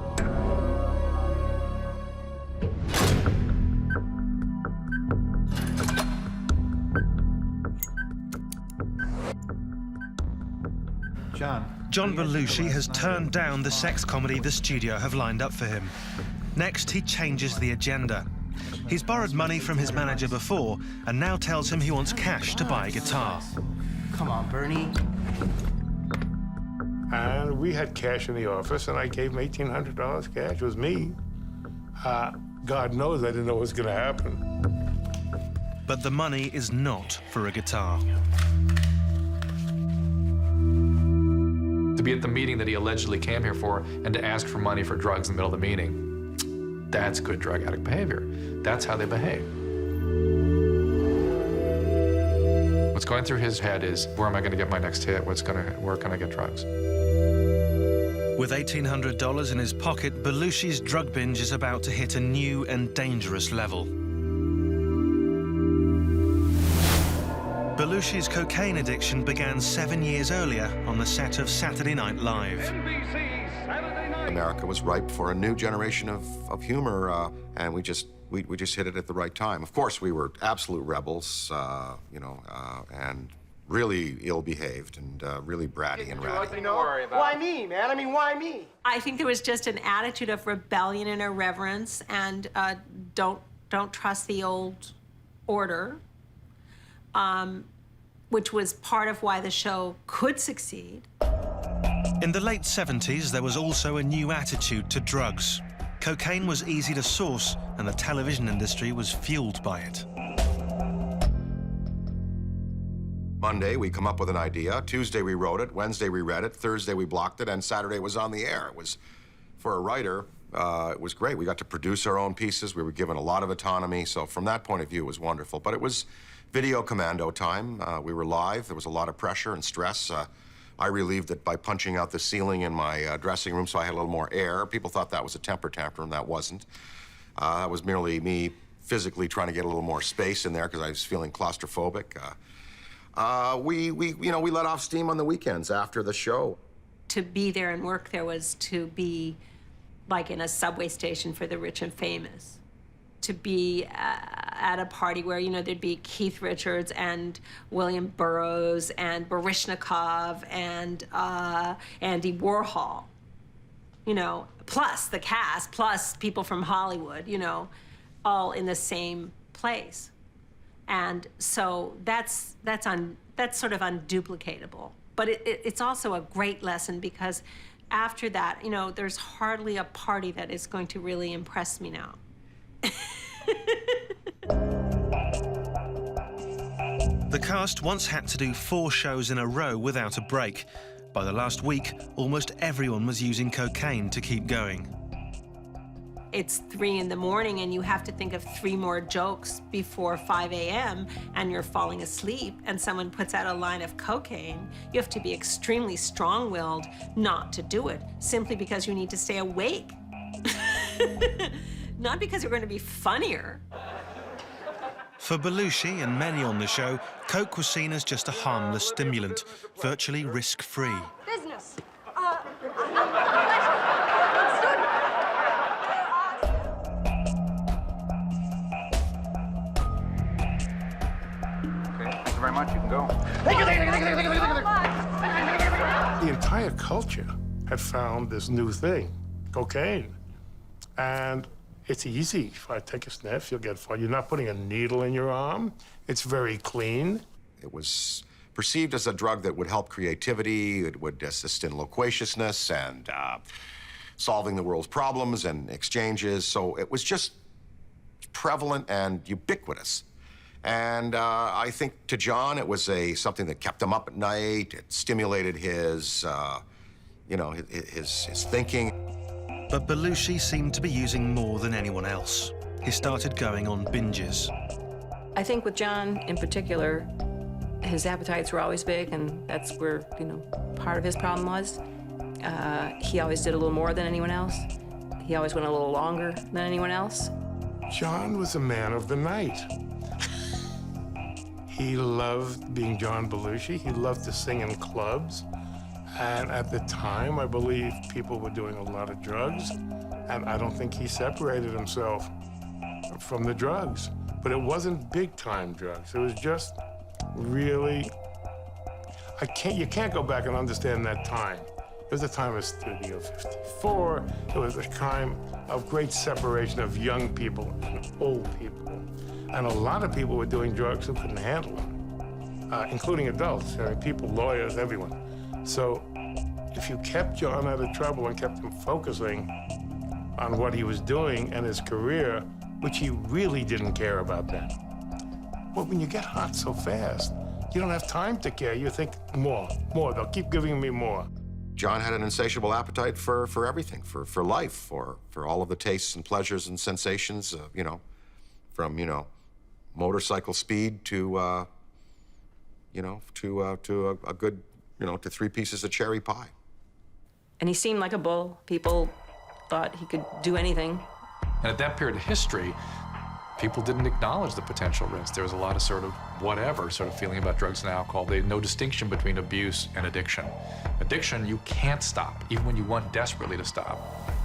John Belushi has turned down the sex comedy the studio have lined up for him. Next, he changes the agenda. He's borrowed money from his manager before and now tells him he wants cash to buy a guitar. Come on, Bernie. And we had cash in the office, and I gave him $1,800 cash. It was me. God knows I didn't know what was going to happen. But the money is not for a guitar. To be at the meeting that he allegedly came here for and to ask for money for drugs in the middle of the meeting, that's good drug addict behavior. That's how they behave. What's going through his head is, where am I going to get my next hit? Where can I get drugs? With $1,800 in his pocket, Belushi's drug binge is about to hit a new and dangerous level. Belushi's cocaine addiction began 7 years earlier on the set of Saturday Night Live. America was ripe for a new generation of humor, and we just hit it at the right time. Of course, we were absolute rebels, and really ill-behaved and really bratty and ratty. Why me, man? I mean, why me? I think there was just an attitude of rebellion and irreverence, and don't trust the old order, which was part of why the show could succeed. In the late 70s, there was also a new attitude to drugs. Cocaine was easy to source, and the television industry was fueled by it. Monday, we come up with an idea. Tuesday, we wrote it. Wednesday, we read it. Thursday, we blocked it. And Saturday, it was on the air. It was, for a writer, it was great. We got to produce our own pieces. We were given a lot of autonomy. So from that point of view, it was wonderful. But it was video commando time. We were live. There was a lot of pressure and stress. I relieved it by punching out the ceiling in my dressing room so I had a little more air. People thought that was a temper tantrum. That wasn't. That was merely me physically trying to get a little more space in there because I was feeling claustrophobic. We let off steam on the weekends after the show. To be there and work there was to be like in a subway station for the rich and famous. To be at a party where, there'd be Keith Richards and William Burroughs and Baryshnikov and Andy Warhol, plus the cast, plus people from Hollywood, all in the same place. And so that's sort of unduplicatable. But it's also a great lesson because after that, there's hardly a party that is going to really impress me now. The cast once had to do 4 shows in a row without a break. By the last week, almost everyone was using cocaine to keep going. It's 3 in the morning and you have to think of 3 more jokes before 5 a.m. and you're falling asleep and someone puts out a line of cocaine. You have to be extremely strong-willed not to do it, simply because you need to stay awake. Not because you're going to be funnier. For Belushi and many on the show, coke was seen as just a harmless stimulant, virtually risk-free. Business. Thank you very much. You can go. The entire culture had found this new thing, cocaine. And it's easy. If I take a sniff, you'll get fun. You're not putting a needle in your arm. It's very clean. It was perceived as a drug that would help creativity, it would assist in loquaciousness and solving the world's problems and exchanges. So it was just prevalent and ubiquitous. And I think to John, it was something that kept him up at night. It stimulated his thinking. But Belushi seemed to be using more than anyone else. He started going on binges. I think with John in particular, his appetites were always big, and that's where, part of his problem was. He always did a little more than anyone else. He always went a little longer than anyone else. John was a man of the night. He loved being John Belushi. He loved to sing in clubs. And at the time, I believe people were doing a lot of drugs, and I don't think he separated himself from the drugs. But it wasn't big-time drugs. It was just really, you can't go back and understand that time. It was the time of Studio 54. It was a time of great separation of young people and old people. And a lot of people were doing drugs who couldn't handle them, including adults, people, lawyers, everyone. So if you kept John out of trouble and kept him focusing on what he was doing and his career, which he really didn't care about that. Well, when you get hot so fast, you don't have time to care. You think, more, they'll keep giving me more. John had an insatiable appetite for everything, for life, for all of the tastes and pleasures and sensations, from, motorcycle speed to, a good, to 3 pieces of cherry pie. And he seemed like a bull. People thought he could do anything. And at that period of history, people didn't acknowledge the potential risk. There was a lot of sort of whatever sort of feeling about drugs and alcohol. They had no distinction between abuse and addiction. Addiction, you can't stop, even when you want desperately to stop.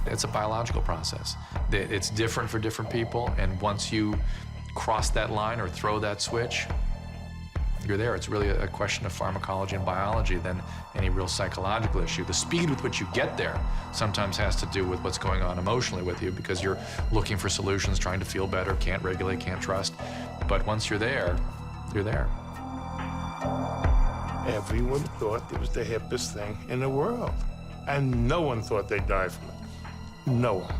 It's a biological process. It's different for different people, and once you cross that line or throw that switch, you're there. It's really a question of pharmacology and biology than any real psychological issue. The speed with which you get there sometimes has to do with what's going on emotionally with you, because you're looking for solutions, trying to feel better, can't regulate, can't trust. But once you're there, you're there. Everyone thought it was the hippest thing in the world. And no one thought they'd die from it. No one.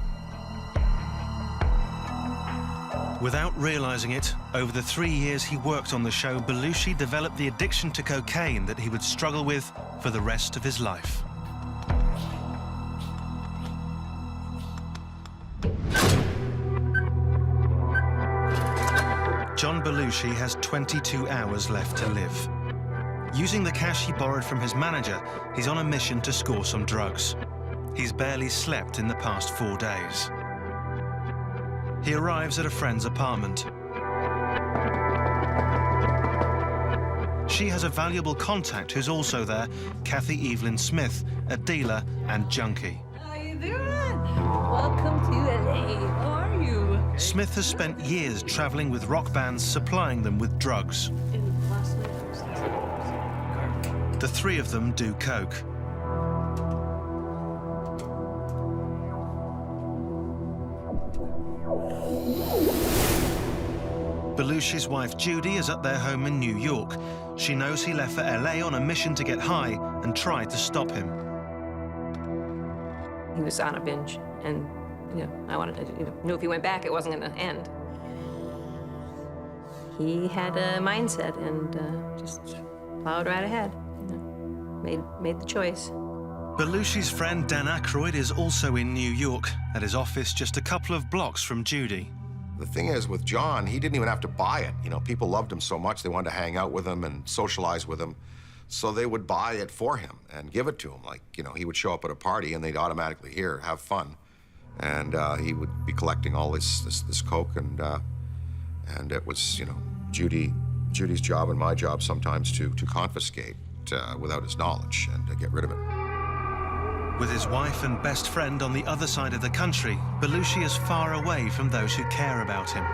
Without realizing it, over the 3 years he worked on the show, Belushi developed the addiction to cocaine that he would struggle with for the rest of his life. John Belushi has 22 hours left to live. Using the cash he borrowed from his manager, he's on a mission to score some drugs. He's barely slept in the past 4 days. He arrives at a friend's apartment. She has a valuable contact who's also there, Kathy Evelyn Smith, a dealer and junkie. How you doing? Welcome to LA. How are you? Smith has spent years traveling with rock bands, supplying them with drugs. The three of them do coke. Belushi's wife Judy is at their home in New York. She knows he left for LA on a mission to get high and tried to stop him. He was on a binge, and I wanted to, knew if he went back, it wasn't going to end. He had a mindset and just plowed right ahead. Made the choice. Belushi's friend Dan Aykroyd is also in New York, at his office just a couple of blocks from Judy. The thing is, with John, he didn't even have to buy it. People loved him so much, they wanted to hang out with him and socialize with him. So they would buy it for him and give it to him. Like, he would show up at a party and they'd automatically hear, have fun. And he would be collecting all this coke, and it was, Judy's job and my job sometimes to confiscate without his knowledge and to get rid of it. With his wife and best friend on the other side of the country, Belushi is far away from those who care about him.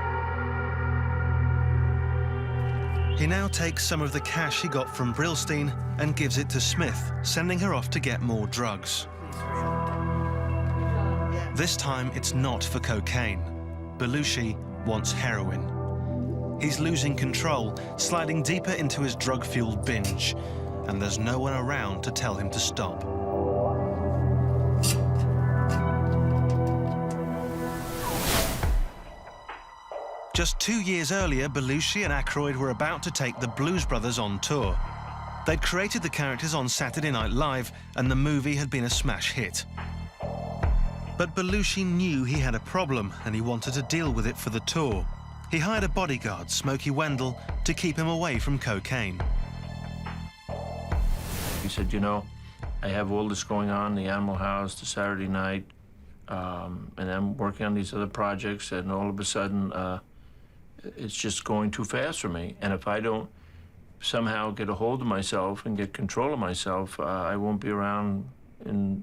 He now takes some of the cash he got from Brillstein and gives it to Smith, sending her off to get more drugs. This time, it's not for cocaine. Belushi wants heroin. He's losing control, sliding deeper into his drug-fueled binge, and there's no one around to tell him to stop. Just 2 years earlier, Belushi and Aykroyd were about to take the Blues Brothers on tour. They'd created the characters on Saturday Night Live, and the movie had been a smash hit. But Belushi knew he had a problem, and he wanted to deal with it for the tour. He hired a bodyguard, Smokey Wendell, to keep him away from cocaine. He said, I have all this going on, the Animal House, the Saturday Night, and I'm working on these other projects, and all of a sudden, it's just going too fast for me. And if I don't somehow get a hold of myself and get control of myself, I won't be around in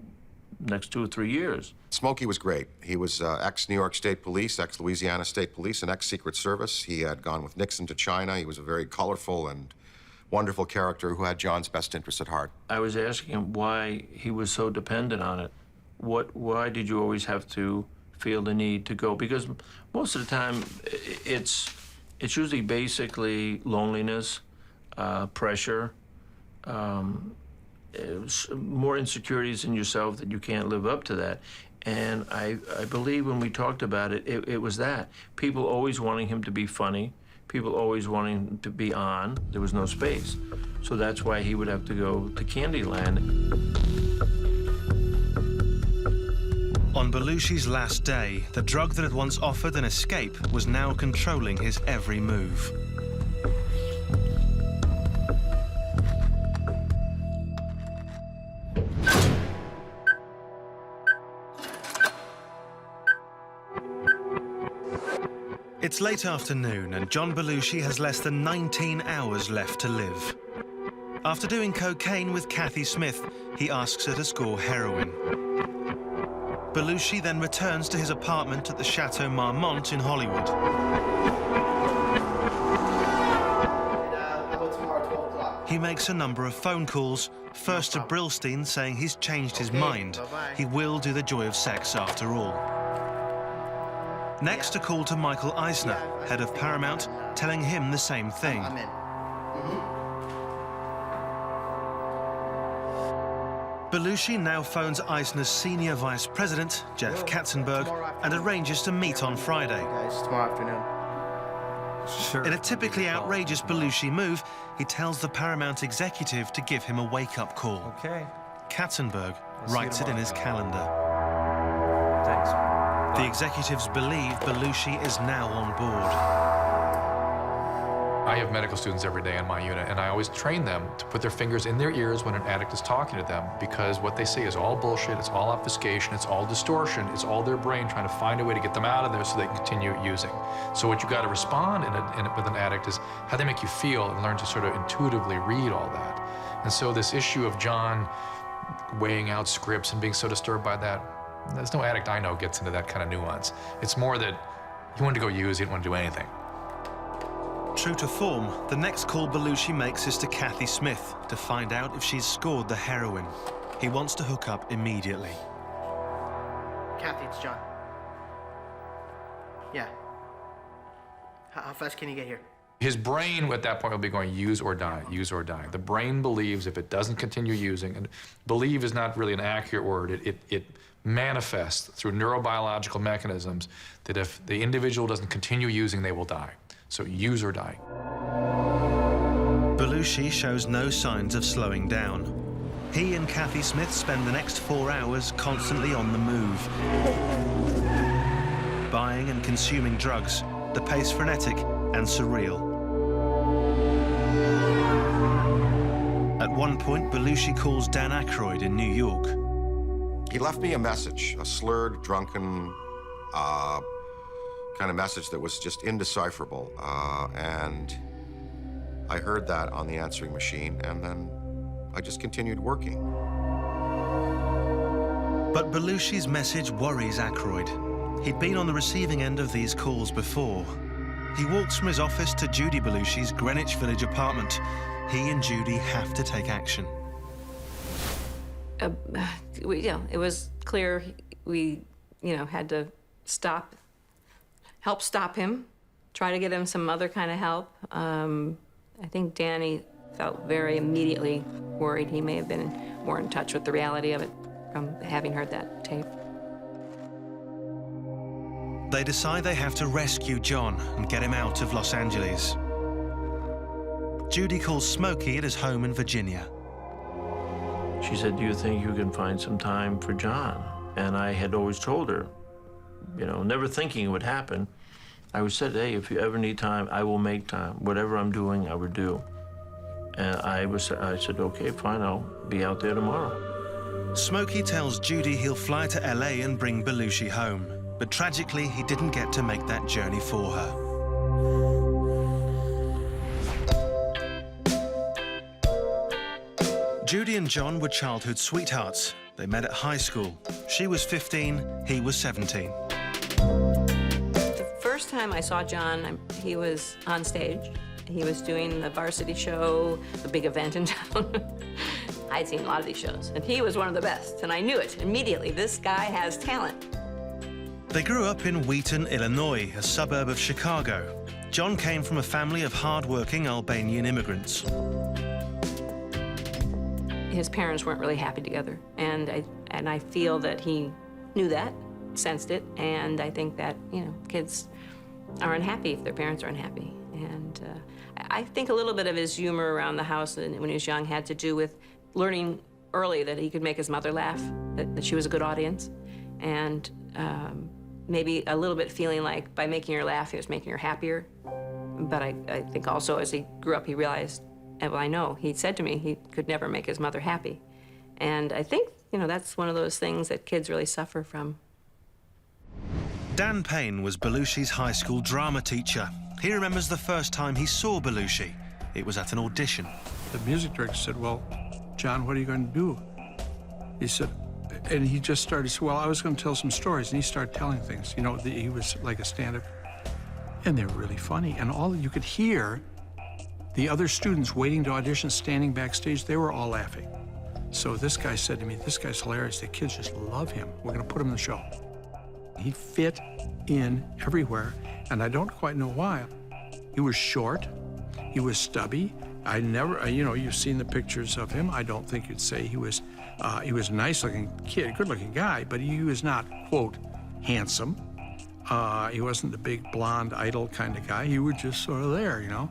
the next 2 or 3 years. Smokey was great. He was ex-New York State Police, ex-Louisiana State Police, and ex-Secret Service. He had gone with Nixon to China. He was a very colorful and wonderful character who had John's best interests at heart. I was asking him why he was so dependent on it. Why did you always have to feel the need to go? Because most of the time, it's usually basically loneliness, pressure, more insecurities in yourself that you can't live up to that. And I believe when we talked about it, it was that. People always wanting him to be funny, people always wanting him to be on. There was no space. So that's why he would have to go to Candyland. On Belushi's last day, the drug that had once offered an escape was now controlling his every move. It's late afternoon and John Belushi has less than 19 hours left to live. After doing cocaine with Kathy Smith, he asks her to score heroin. Belushi then returns to his apartment at the Chateau Marmont in Hollywood. He makes a number of phone calls, first to Brillstein saying he's changed his mind. He will do the joy of sex after all. Next, a call to Michael Eisner, head of Paramount, telling him the same thing. Belushi now phones Eisner's senior vice president, Jeff Katzenberg, and arranges to meet on Friday. Tomorrow afternoon. Sure. In a typically outrageous Belushi move, he tells the Paramount executive to give him a wake-up call. Okay. Katzenberg writes it in his calendar. Thanks. The executives believe Belushi is now on board. I have medical students every day in my unit, and I always train them to put their fingers in their ears when an addict is talking to them, because what they say is all bullshit, it's all obfuscation, it's all distortion, it's all their brain trying to find a way to get them out of there so they can continue using. So what you got to respond with an addict is how they make you feel, and learn to sort of intuitively read all that. And so this issue of John weighing out scripts and being so disturbed by that, there's no addict I know gets into that kind of nuance. It's more that he wanted to go use, he didn't want to do anything. True to form, the next call Belushi makes is to Kathy Smith to find out if she's scored the heroin. He wants to hook up immediately. Kathy, it's John. Yeah. How fast can you get here? His brain at that point will be going, use or die, use or die. The brain believes if it doesn't continue using, and believe is not really an accurate word, it manifests through neurobiological mechanisms that if the individual doesn't continue using, they will die. So use or die. Belushi shows no signs of slowing down. He and Kathy Smith spend the next 4 hours constantly on the move. Buying and consuming drugs, the pace frenetic and surreal. At one point, Belushi calls Dan Aykroyd in New York. He left me a message, a slurred, drunken, kind of message that was just indecipherable. And I heard that on the answering machine, and then I just continued working. But Belushi's message worries Aykroyd. He'd been on the receiving end of these calls before. He walks from his office to Judy Belushi's Greenwich Village apartment. He and Judy have to take action. It was clear we, had to help stop him, try to get him some other kind of help. I think Danny felt very immediately worried. He may have been more in touch with the reality of it from having heard that tape. They decide they have to rescue John and get him out of Los Angeles. Judy calls Smokey at his home in Virginia. She said, do you think you can find some time for John? And I had always told her, never thinking it would happen. I always said, hey, if you ever need time, I will make time. Whatever I'm doing, I would do. And I said, okay, fine, I'll be out there tomorrow. Smokey tells Judy he'll fly to LA and bring Belushi home. But tragically, he didn't get to make that journey for her. Judy and John were childhood sweethearts. They met at high school. She was 15, he was 17. The first time I saw John, he was on stage. He was doing the varsity show, the big event in town. I'd seen a lot of these shows, and he was one of the best, and I knew it immediately. This guy has talent. They grew up in Wheaton, Illinois, a suburb of Chicago. John came from a family of hard-working Albanian immigrants. His parents weren't really happy together, and I feel that he knew that, sensed it, and I think that, kids are unhappy if their parents are unhappy. And I think a little bit of his humor around the house when he was young had to do with learning early that he could make his mother laugh, that she was a good audience, and maybe a little bit feeling like by making her laugh, he was making her happier. But I think also as he grew up, he realized, and well, I know, he said to me he could never make his mother happy. And I think, that's one of those things that kids really suffer from. Dan Payne was Belushi's high school drama teacher. He remembers the first time he saw Belushi. It was at an audition. The music director said, well, John, what are you going to do? He said, and he just started, he said, well, I was going to tell some stories, and he started telling things. You know, he was like a stand-up, and they were really funny. And all you could hear, the other students waiting to audition, standing backstage, they were all laughing. So this guy said to me, this guy's hilarious. The kids just love him. We're going to put him in the show. He fit in everywhere, and I don't quite know why. He was short. He was stubby. I never, you know, you've seen the pictures of him. I don't think you'd say he was a nice-looking kid, good-looking guy, but he was not, quote, handsome. He wasn't the big blonde idol kind of guy. He was just sort of there, you know.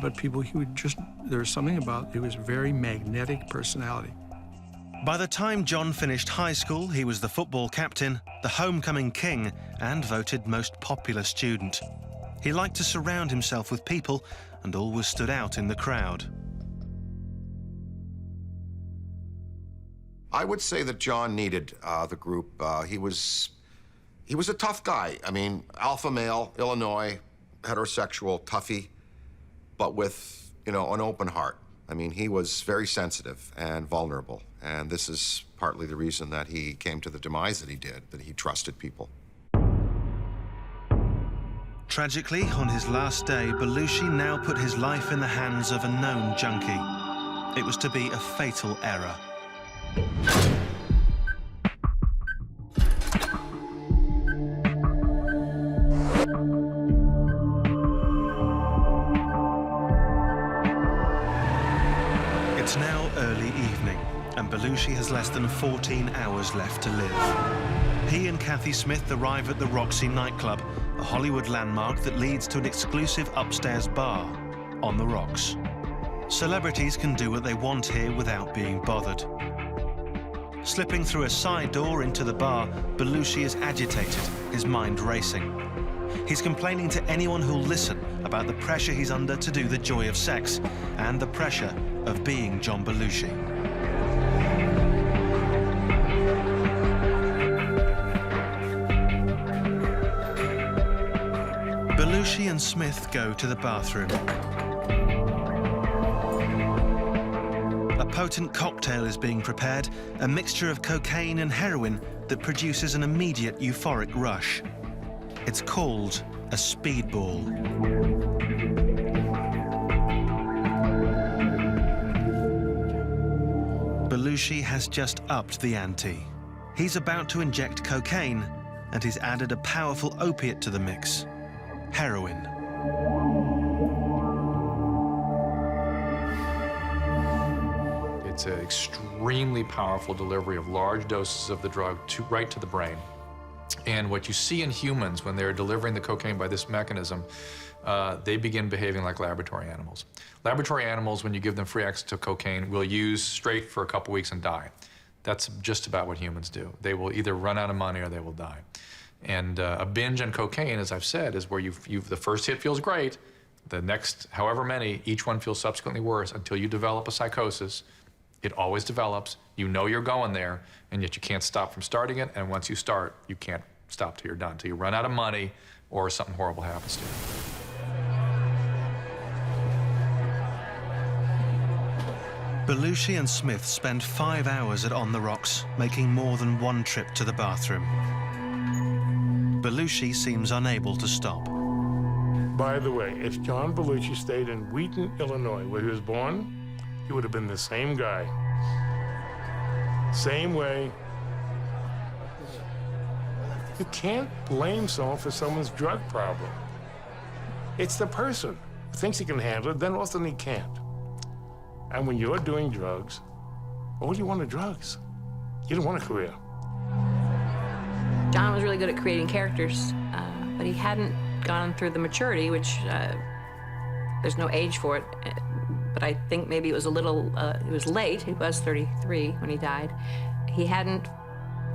But people, he would just, there was something about, it was a very magnetic personality. By the time John finished high school, he was the football captain, the homecoming king, and voted most popular student. He liked to surround himself with people and always stood out in the crowd. I would say that John needed the group. He was a tough guy. I mean, alpha male, Illinois, heterosexual, toughie, but with, you know, an open heart. I mean, he was very sensitive and vulnerable, and this is partly the reason that he came to the demise that he did, that he trusted people. Tragically, on his last day, Belushi now put his life in the hands of a known junkie. It was to be a fatal error. It's now early evening, and Belushi has less than 14 hours left to live. He and Kathy Smith arrive at the Roxy nightclub, a Hollywood landmark that leads to an exclusive upstairs bar on the rocks. Celebrities can do what they want here without being bothered. Slipping through a side door into the bar, Belushi is agitated, his mind racing. He's complaining to anyone who'll listen about the pressure he's under to do the joy of sex and the pressure of being John Belushi. Belushi and Smith go to the bathroom. A potent cocktail is being prepared, a mixture of cocaine and heroin that produces an immediate euphoric rush. It's called a speedball. Belushi has just upped the ante. He's about to inject cocaine, and he's added a powerful opiate to the mix. Heroin. It's an extremely powerful delivery of large doses of the drug right to the brain. And what you see in humans when they're delivering the cocaine by this mechanism, they begin behaving like laboratory animals. Laboratory animals, when you give them free access to cocaine, will use straight for a couple weeks and die. That's just about what humans do. They will either run out of money or they will die. And a binge on cocaine, as I've said, is where the first hit feels great, the next however many, each one feels subsequently worse until you develop a psychosis. It always develops. You know you're going there, and yet you can't stop from starting it. And once you start, you can't stop till you're done, till you run out of money or something horrible happens to you. Belushi and Smith spend 5 hours at On the Rocks, making more than one trip to the bathroom. Belushi seems unable to stop. By the way, if John Belushi stayed in Wheaton, Illinois, where he was born, he would have been the same guy. Same way. You can't blame someone for someone's drug problem. It's the person who thinks he can handle it, then all of a sudden he can't. And when you're doing drugs, what do you want of drugs? You don't want a career. John was really good at creating characters, but he hadn't gone through the maturity, which there's no age for it. But I think maybe it was a little, it was late. He was 33 when he died. He hadn't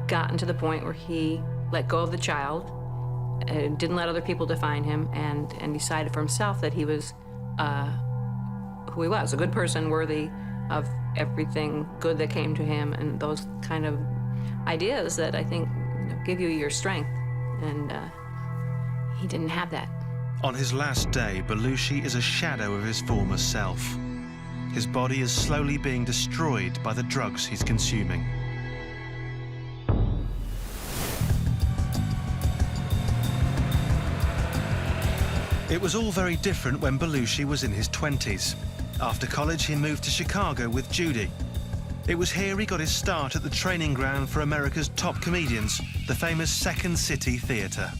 gotten to the point where he let go of the child, didn't let other people define him, and decided for himself that he was who he was, a good person, worthy of everything good that came to him, and those kind of ideas that I think give you your strength. And he didn't have that. On his last day, Belushi is a shadow of his former self. His body is slowly being destroyed by the drugs he's consuming. It was all very different when Belushi was in his 20s. After college, he moved to Chicago with Judy. It was here he got his start at the training ground for America's top comedians, the famous Second City Theater.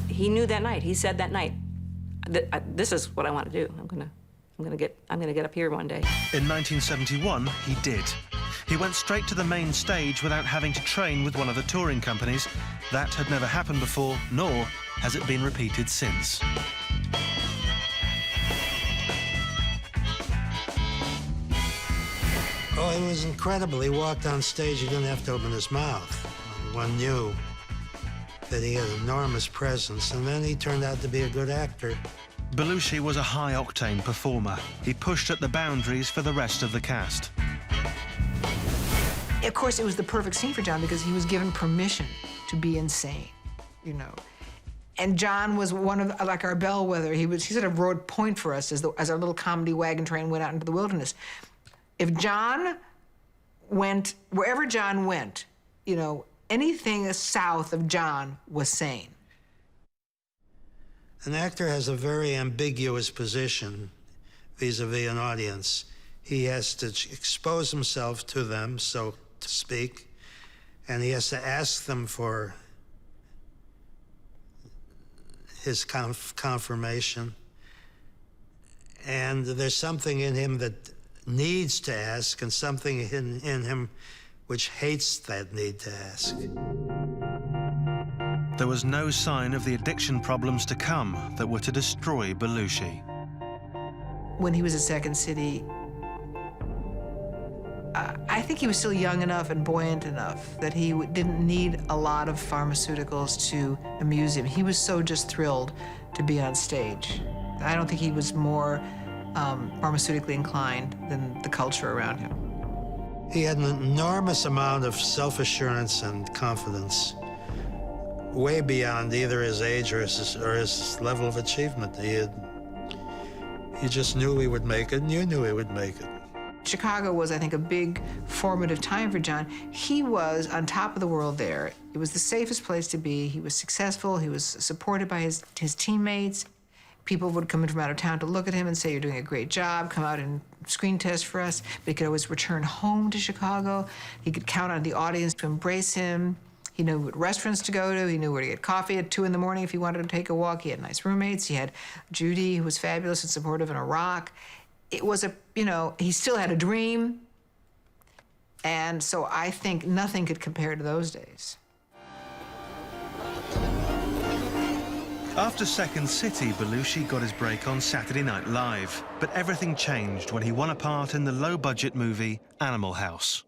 He knew that night. He said that night, "This is what I want to do. I'm gonna get up here one day." In 1971, he did. He went straight to the main stage without having to train with one of the touring companies. That had never happened before, nor has it been repeated since. Oh, it was incredible. He walked on stage, he didn't have to open his mouth. One knew that he had enormous presence, and then he turned out to be a good actor. Belushi was a high-octane performer. He pushed at the boundaries for the rest of the cast. Of course, it was the perfect scene for John because he was given permission to be insane, you know. And John was one of, like, our bellwether. He sort of rode point for us as our little comedy wagon train went out into the wilderness. If John went, wherever John went, you know, anything south of John was sane. An actor has a very ambiguous position vis-a-vis an audience. He has to expose himself to them, so to speak, and he has to ask them for his confirmation. And there's something in him that needs to ask, and something in him which hates that need to ask. There was no sign of the addiction problems to come that were to destroy Belushi. When he was at Second City, I think he was still young enough and buoyant enough that he didn't need a lot of pharmaceuticals to amuse him. He was so just thrilled to be on stage. I don't think he was more pharmaceutically inclined than the culture around him. He had an enormous amount of self-assurance and confidence, way beyond either his age or his level of achievement. He just knew he would make it, and you knew he would make it. Chicago was, I think, a big formative time for John. He was on top of the world there. It was the safest place to be. He was successful. He was supported by his teammates. People would come in from out of town to look at him and say, "You're doing a great job. Come out and screen test for us." But he could always return home to Chicago. He could count on the audience to embrace him. He knew what restaurants to go to. He knew where to get coffee at 2 in the morning if he wanted to take a walk. He had nice roommates. He had Judy, who was fabulous and supportive in Iraq. It was he still had a dream. And so I think nothing could compare to those days. After Second City, Belushi got his break on Saturday Night Live. But everything changed when he won a part in the low-budget movie Animal House.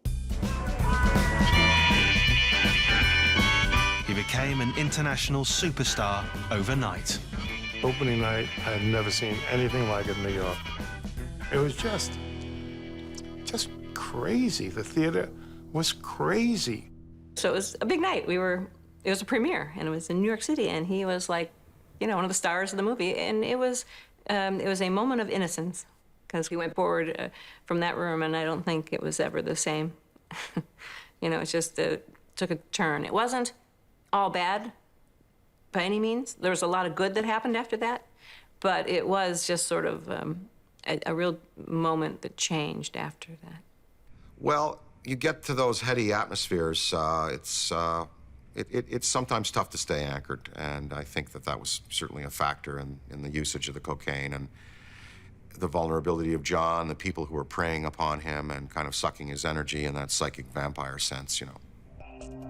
He became an international superstar overnight. Opening night, I had never seen anything like it in New York. It was just crazy. The theater was crazy. So it was a big night. It was a premiere, and it was in New York City, and he was like, one of the stars of the movie. And it was a moment of innocence, because we went forward from that room, and I don't think it was ever the same. It just took a turn. It wasn't all bad by any means. There was a lot of good that happened after that, but it was just sort of a real moment that changed after that. Well, you get to those heady atmospheres, it's sometimes tough to stay anchored, and I think that was certainly a factor in the usage of the cocaine and the vulnerability of John, the people who were preying upon him and kind of sucking his energy in that psychic vampire sense,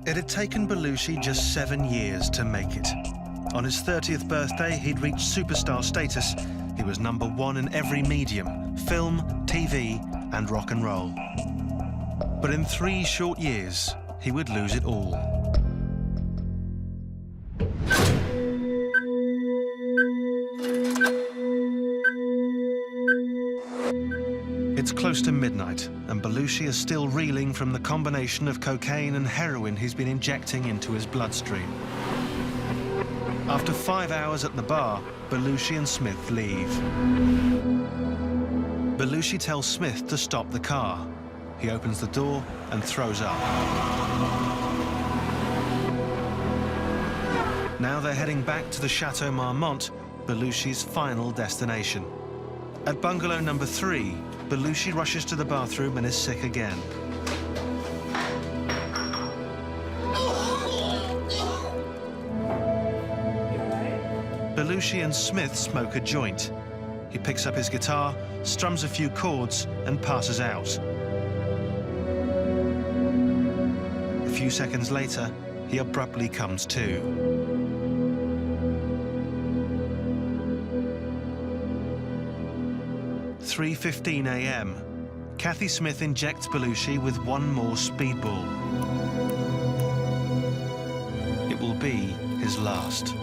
It had taken Belushi just 7 years to make it. On his 30th birthday, he'd reached superstar status. He was #1 in every medium, film, TV, and rock and roll. But in 3 short years, he would lose it all. It's close to midnight, and Belushi is still reeling from the combination of cocaine and heroin he's been injecting into his bloodstream. After 5 hours at the bar, Belushi and Smith leave. Belushi tells Smith to stop the car. He opens the door and throws up. Now they're heading back to the Chateau Marmont, Belushi's final destination. At bungalow number 3, Belushi rushes to the bathroom and is sick again. Belushi and Smith smoke a joint. He picks up his guitar, strums a few chords, and passes out. A few seconds later, he abruptly comes to. 3:15 a.m. Kathy Smith injects Belushi with one more speedball. It will be his last.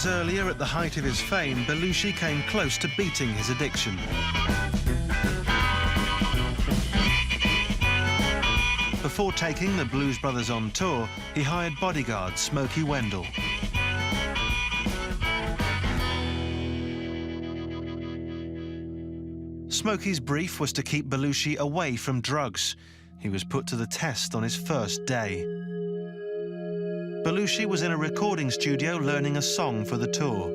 Earlier, at the height of his fame, Belushi came close to beating his addiction. Before taking the Blues Brothers on tour, he hired bodyguard Smokey Wendell. Smokey's brief was to keep Belushi away from drugs. He was put to the test on his first day. Belushi was in a recording studio learning a song for the tour.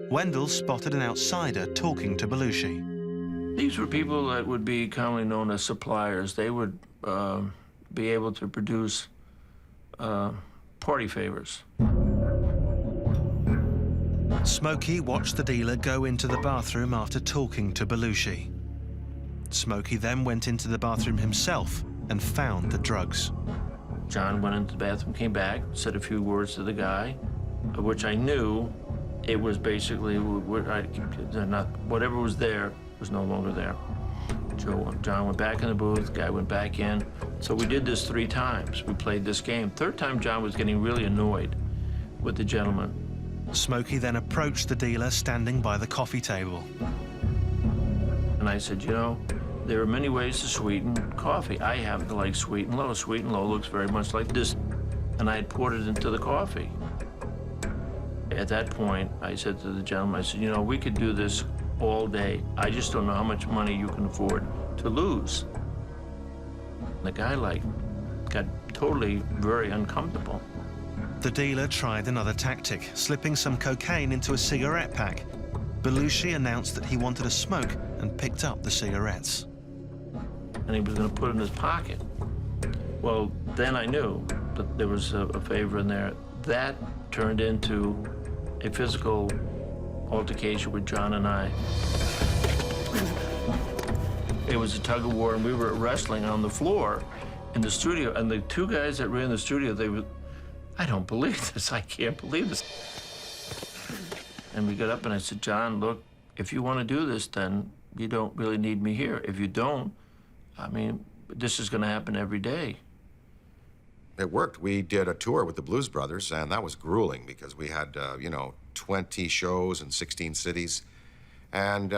Wendell spotted an outsider talking to Belushi. These were people that would be commonly known as suppliers. They would be able to produce party favors. Smokey watched the dealer go into the bathroom after talking to Belushi. Smokey then went into the bathroom himself and found the drugs. John went into the bathroom, came back, said a few words to the guy, of which I knew it was basically whatever was there was no longer there. John went back in the booth, the guy went back in. So we did this 3 times. We played this game. 3rd time, John was getting really annoyed with the gentleman. Smokey then approached the dealer standing by the coffee table. And I said, you know, there are many ways to sweeten coffee. I happen to like sweet and low. Sweet and low looks very much like this. And I had poured it into the coffee. At that point, I said to the gentleman, I said, you know, we could do this all day. I just don't know how much money you can afford to lose. And the guy, got totally very uncomfortable. The dealer tried another tactic, slipping some cocaine into a cigarette pack. Belushi announced that he wanted a smoke and picked up the cigarettes. And he was going to put it in his pocket. Well, then I knew that there was a favor in there. That turned into a physical altercation with John and I. It was a tug of war, and we were wrestling on the floor in the studio. And the 2 guys that ran the studio, they were, I don't believe this. I can't believe this. And we got up, and I said, John, look, if you want to do this, then you don't really need me here. If you don't, I mean, this is going to happen every day. It worked. We did a tour with the Blues Brothers, and that was grueling because we had, 20 shows in 16 cities. And,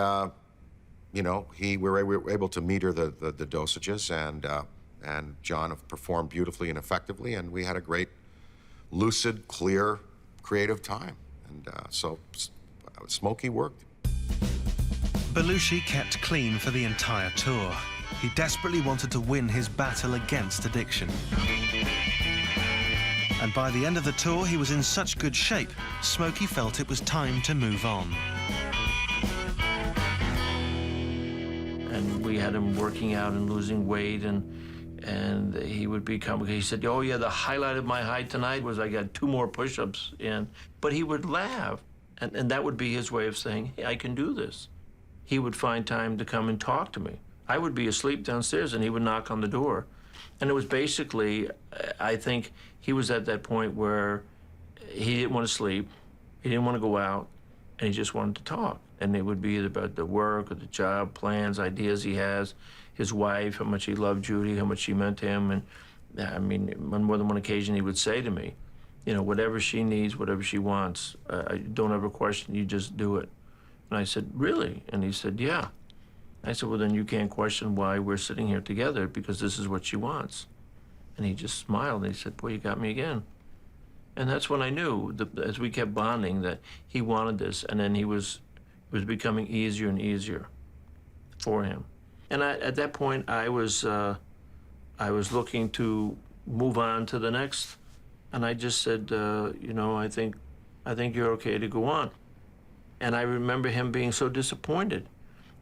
we were able to meter the dosages, and John performed beautifully and effectively, and we had a great, lucid, clear, creative time. And so Smokey worked. Belushi kept clean for the entire tour. He desperately wanted to win his battle against addiction. And by the end of the tour, he was in such good shape, Smokey felt it was time to move on. And we had him working out and losing weight, and he would become, he said, oh yeah, the highlight of my high tonight was I got 2 more push-ups in. But he would laugh, and that would be his way of saying, hey, I can do this. He would find time to come and talk to me. I would be asleep downstairs, and he would knock on the door. And it was basically, I think he was at that point where he didn't want to sleep, he didn't want to go out, and he just wanted to talk. And it would be either about the work or the job, plans, ideas he has, his wife, how much he loved Judy, how much she meant to him. And I mean, on more than one occasion, he would say to me, you know, whatever she needs, whatever she wants, I don't ever question, you just do it. And I said, really? And he said, yeah. I said, well, then you can't question why we're sitting here together, because this is what she wants. And he just smiled, and he said, boy, you got me again. And that's when I knew, as we kept bonding, that he wanted this, and then it was becoming easier and easier for him. And at that point, I was looking to move on to the next, and I just said, you know, I think you're okay to go on. And I remember him being so disappointed.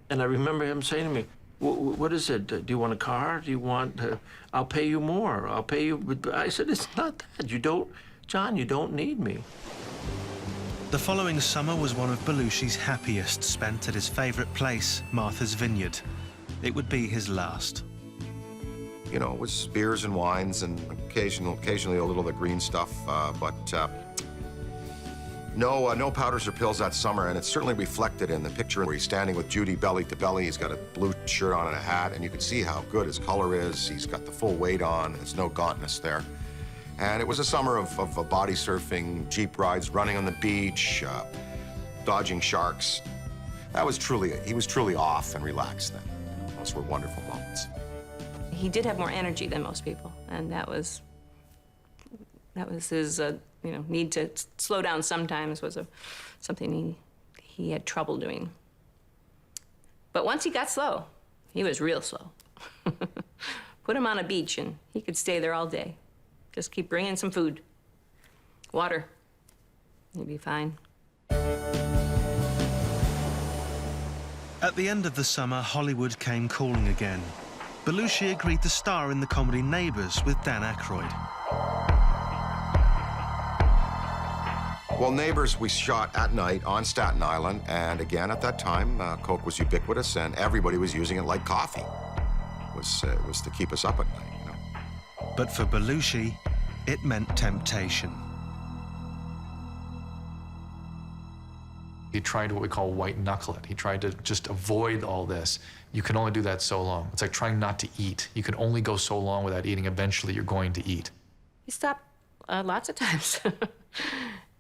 And I remember him saying to me, what is it? Do you want a car? Do you want, I'll pay you more. I'll pay you. But I said, it's not that. You don't, John, you don't need me. The following summer was one of Belushi's happiest, spent at his favourite place, Martha's Vineyard. It would be his last. You know, it was beers and wines and occasionally a little of the green stuff, but no powders or pills that summer, and it's certainly reflected in the picture where he's standing with Judy belly to belly. He's got a blue shirt on and a hat, and you can see how good his color is. He's got the full weight on. There's no gauntness there. And it was a summer of body surfing, Jeep rides, running on the beach, dodging sharks. He was truly off and relaxed then. Those were wonderful moments. He did have more energy than most people, and that was his, you know, need to slow down sometimes was something he had trouble doing. But once he got slow, he was real slow. Put him on a beach and he could stay there all day. Just keep bringing some food, water. He'd be fine. At the end of the summer, Hollywood came calling again. Belushi agreed to star in the comedy Neighbours with Dan Aykroyd. Well, Neighbours we shot at night on Staten Island, and again at that time, Coke was ubiquitous, and everybody was using it like coffee. It was to keep us up at night, you know. But for Belushi, it meant temptation. He tried what we call white knuckle it. He tried to just avoid all this. You can only do that so long. It's like trying not to eat. You can only go so long without eating. Eventually, you're going to eat. He stopped lots of times.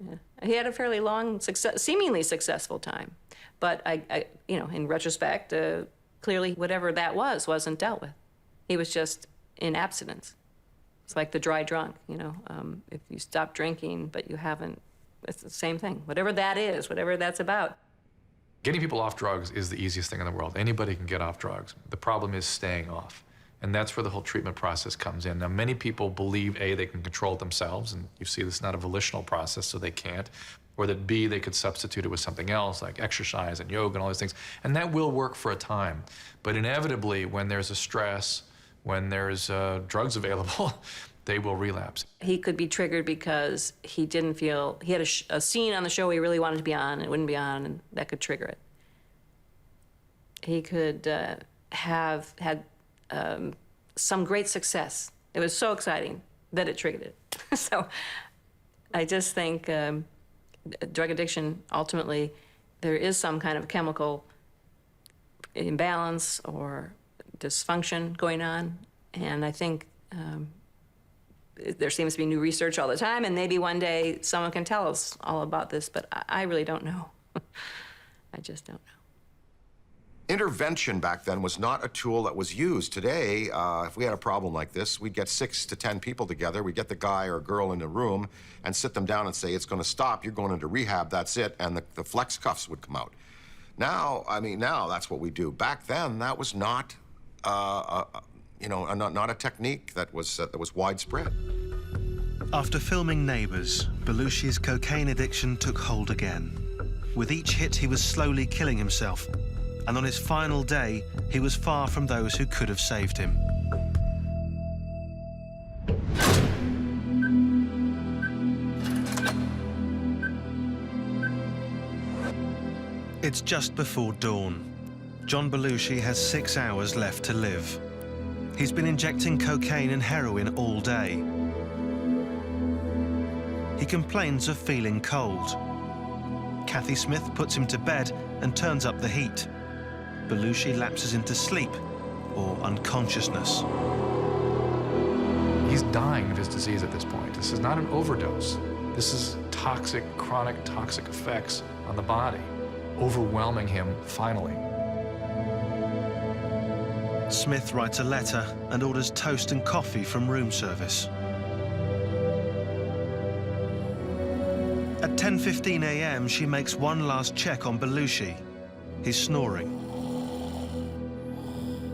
Yeah. He had a fairly long, seemingly successful time. But you know, in retrospect, clearly whatever that wasn't dealt with. He was just in abstinence. It's like the dry drunk, you know. If you stop drinking, but you haven't, it's the same thing. Whatever that is, whatever that's about. Getting people off drugs is the easiest thing in the world. Anybody can get off drugs. The problem is staying off. And that's where the whole treatment process comes in. Now, many people believe, A, they can control it themselves, and you see this is not a volitional process, so they can't. Or that, B, they could substitute it with something else, like exercise and yoga and all these things. And that will work for a time. But inevitably, when there's a stress, when there's drugs available, they will relapse. He could be triggered because he didn't feel, he had a scene on the show he really wanted to be on, and it wouldn't be on, and that could trigger it. He could have had some great success. It was so exciting that it triggered it. So I just think drug addiction, ultimately, there is some kind of chemical imbalance or dysfunction going on. And I think there seems to be new research all the time, and maybe one day someone can tell us all about this, but I really don't know. I just don't know. Intervention back then was not a tool that was used. Today, if we had a problem like this, we'd get 6 to 10 people together. We'd get the guy or girl in the room and sit them down and say, it's going to stop, you're going into rehab, that's it, and the flex cuffs would come out. Now, I mean, now that's what we do. Back then, that was not, you know, not a technique that was widespread. After filming Neighbours, Belushi's cocaine addiction took hold again. With each hit, he was slowly killing himself. And on his final day, he was far from those who could have saved him. It's just before dawn. John Belushi has 6 hours left to live. He's been injecting cocaine and heroin all day. He complains of feeling cold. Kathy Smith puts him to bed and turns up the heat. Belushi lapses into sleep or unconsciousness. He's dying of his disease at this point. This is not an overdose. This is toxic, chronic toxic effects on the body, overwhelming him finally. Smith writes a letter and orders toast and coffee from room service. At 10:15 a.m., she makes one last check on Belushi. He's snoring.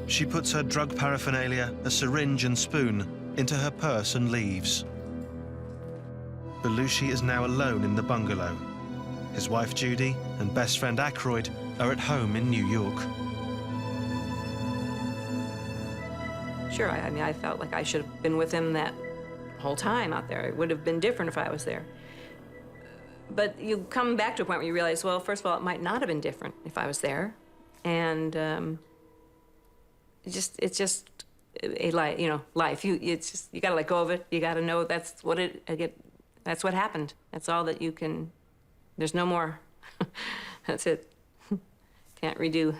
She puts her drug paraphernalia, a syringe and spoon, into her purse and leaves. Belushi is now alone in the bungalow. His wife Judy and best friend Aykroyd are at home in New York. Sure, I mean, I felt like I should have been with him that whole time out there. It would have been different if I was there. But you come back to a point where you realize, well, first of all, it might not have been different if I was there. And it's just a life, you know, life. You got to let go of it. You got to know that's what that's what happened. That's all that you can, there's no more. That's it. Can't redo,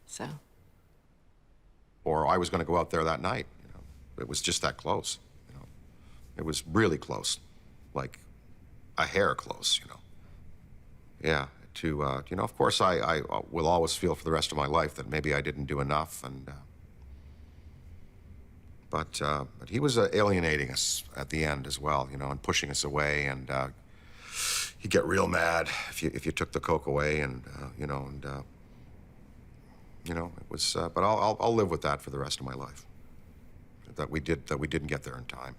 so. Or I was going to go out there that night. You know, it was just that close. You know, it was really close, like a hair close. You know. Yeah. To you know, of course, I will always feel for the rest of my life that maybe I didn't do enough, and but he was alienating us at the end as well. You know, and pushing us away, and he'd get real mad if you took the coke away, and you know, and. You know, it was, but I'll live with that for the rest of my life. That we didn't get there in time.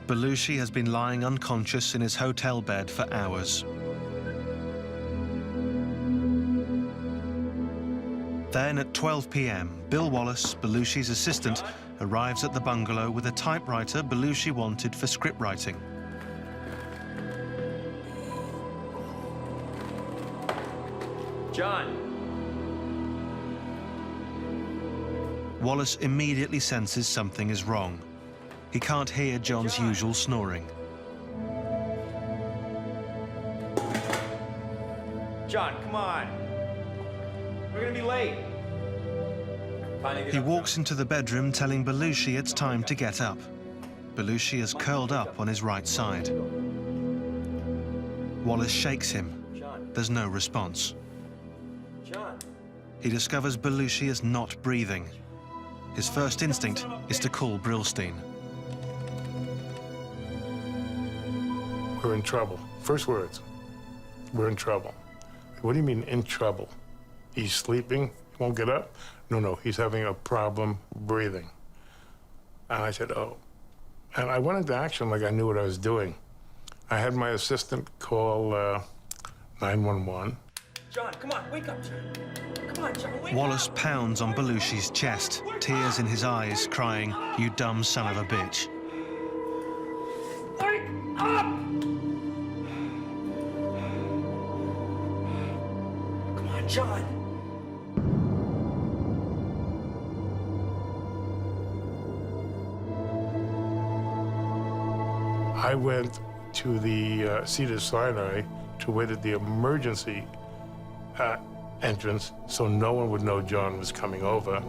Belushi has been lying unconscious in his hotel bed for hours. Then at 12 p.m., Bill Wallace, Belushi's assistant, arrives at the bungalow with a typewriter Belushi wanted for script writing. John. Wallace immediately senses something is wrong. He can't hear John's usual snoring. John, come on. We're gonna be late. He walks into the bedroom telling Belushi it's time to get up. Belushi is curled up on his right side. Wallace shakes him. There's no response. He discovers Belushi is not breathing. His first instinct is to call Brillstein. We're in trouble. First words, we're in trouble. What do you mean in trouble? He's sleeping, he won't get up? No, he's having a problem breathing. And I said, oh. And I went into action like I knew what I was doing. I had my assistant call 911. John, come on, wake up, John. Come on, John, wake Wallace pounds on Belushi's chest, tears in his eyes, crying, "You dumb son of a bitch." Wake up! Come on, John. I went to the Cedars-Sinai to wait at the emergency entrance so no one would know John was coming over.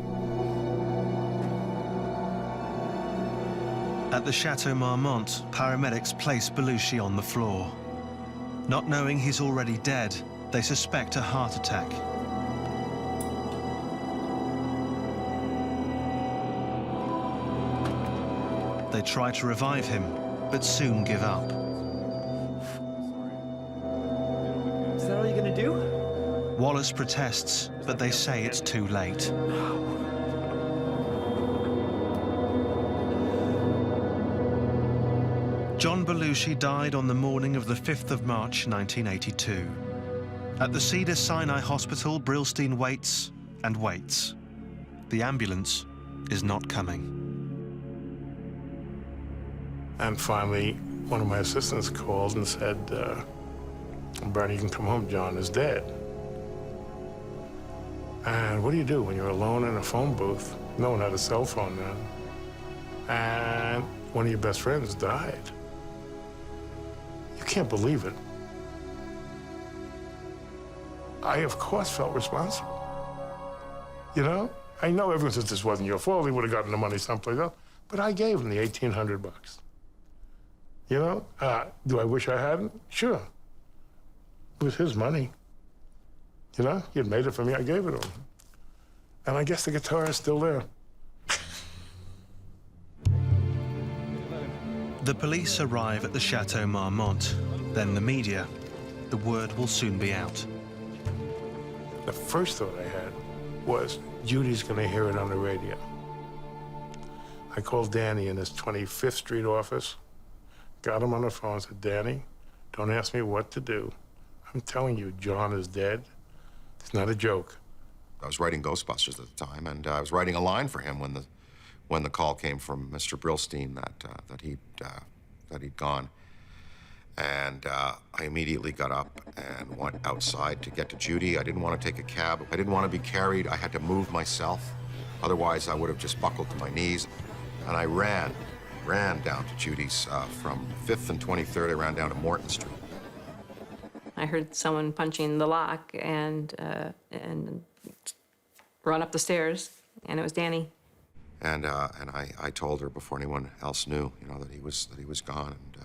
At the Chateau Marmont, paramedics place Belushi on the floor. Not knowing he's already dead, they suspect a heart attack. They try to revive him, but soon give up. Is that all you're gonna do? Wallace protests, but they say it's too late. John Belushi died on the morning of the 5th of March, 1982. At the Cedars-Sinai Hospital, Brillstein waits and waits. The ambulance is not coming. And finally, one of my assistants called and said, Bernie, you can come home, John is dead. And what do you do when you're alone in a phone booth? No one had a cell phone then. and one of your best friends died. You can't believe it. I, of course, felt responsible. You know? I know everyone says this wasn't your fault, he would have gotten the money someplace else, but I gave him the 1,800 bucks. You know? Do I wish I hadn't? Sure. It was his money. You know? He had made it for me, I gave it to him. And I guess the guitar is still there. The police arrive at the Chateau Marmont, then the media. The word will soon be out. The first thought I had was, Judy's gonna hear it on the radio. I called Danny in his 25th Street office, got him on the phone, said, Danny, don't ask me what to do. I'm telling you, John is dead. It's not a joke. I was writing Ghostbusters at the time, and I was writing a line for him when the call came from Mr. Brillstein that he'd gone. And I immediately got up and went outside to get to Judy. I didn't want to take a cab. I didn't want to be carried. I had to move myself. Otherwise, I would have just buckled to my knees. And I ran down to Judy's from 5th and 23rd. I ran down to Morton Street. I heard someone punching the lock and run up the stairs, and it was Danny. And I told her before anyone else knew, you know, that he was gone. And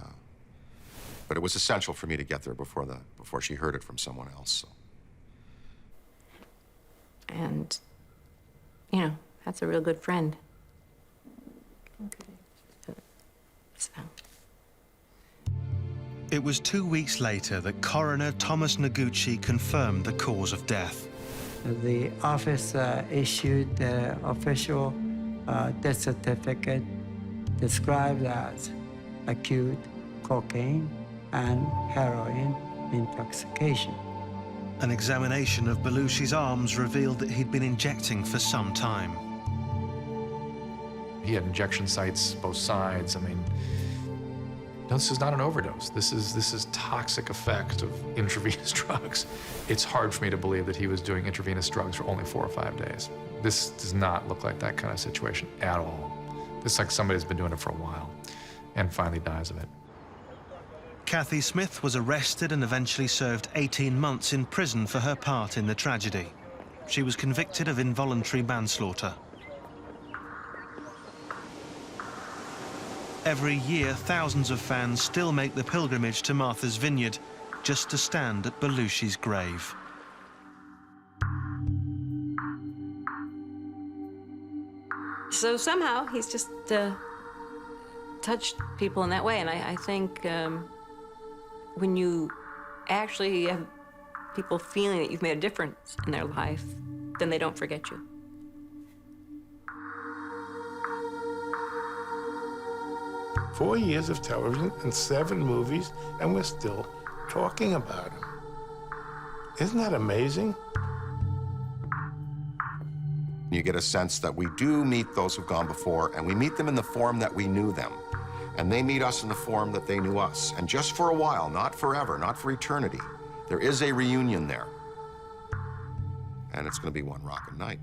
but it was essential for me to get there before she heard it from someone else. So. And, you know, that's a real good friend. Okay. So. It was 2 weeks later that coroner Thomas Noguchi confirmed the cause of death. The office issued the official death certificate described as acute cocaine and heroin intoxication. An examination of Belushi's arms revealed that he'd been injecting for some time. He had injection sites both sides. I mean, no, this is not an overdose. This is toxic effect of intravenous drugs. It's hard for me to believe that he was doing intravenous drugs for only 4 or 5 days. This does not look like that kind of situation at all. It's like somebody's been doing it for a while and finally dies of it. Kathy Smith was arrested and eventually served 18 months in prison for her part in the tragedy. She was convicted of involuntary manslaughter. Every year, thousands of fans still make the pilgrimage to Martha's Vineyard just to stand at Belushi's grave. So somehow he's just touched people in that way, and I think when you actually have people feeling that you've made a difference in their life, then they don't forget you. Four years of television and 7 movies, and we're still talking about him. Isn't that amazing? You get a sense that we do meet those who've gone before, and we meet them in the form that we knew them. And they meet us in the form that they knew us. And just for a while, not forever, not for eternity, there is a reunion there. And it's going to be one rockin' night.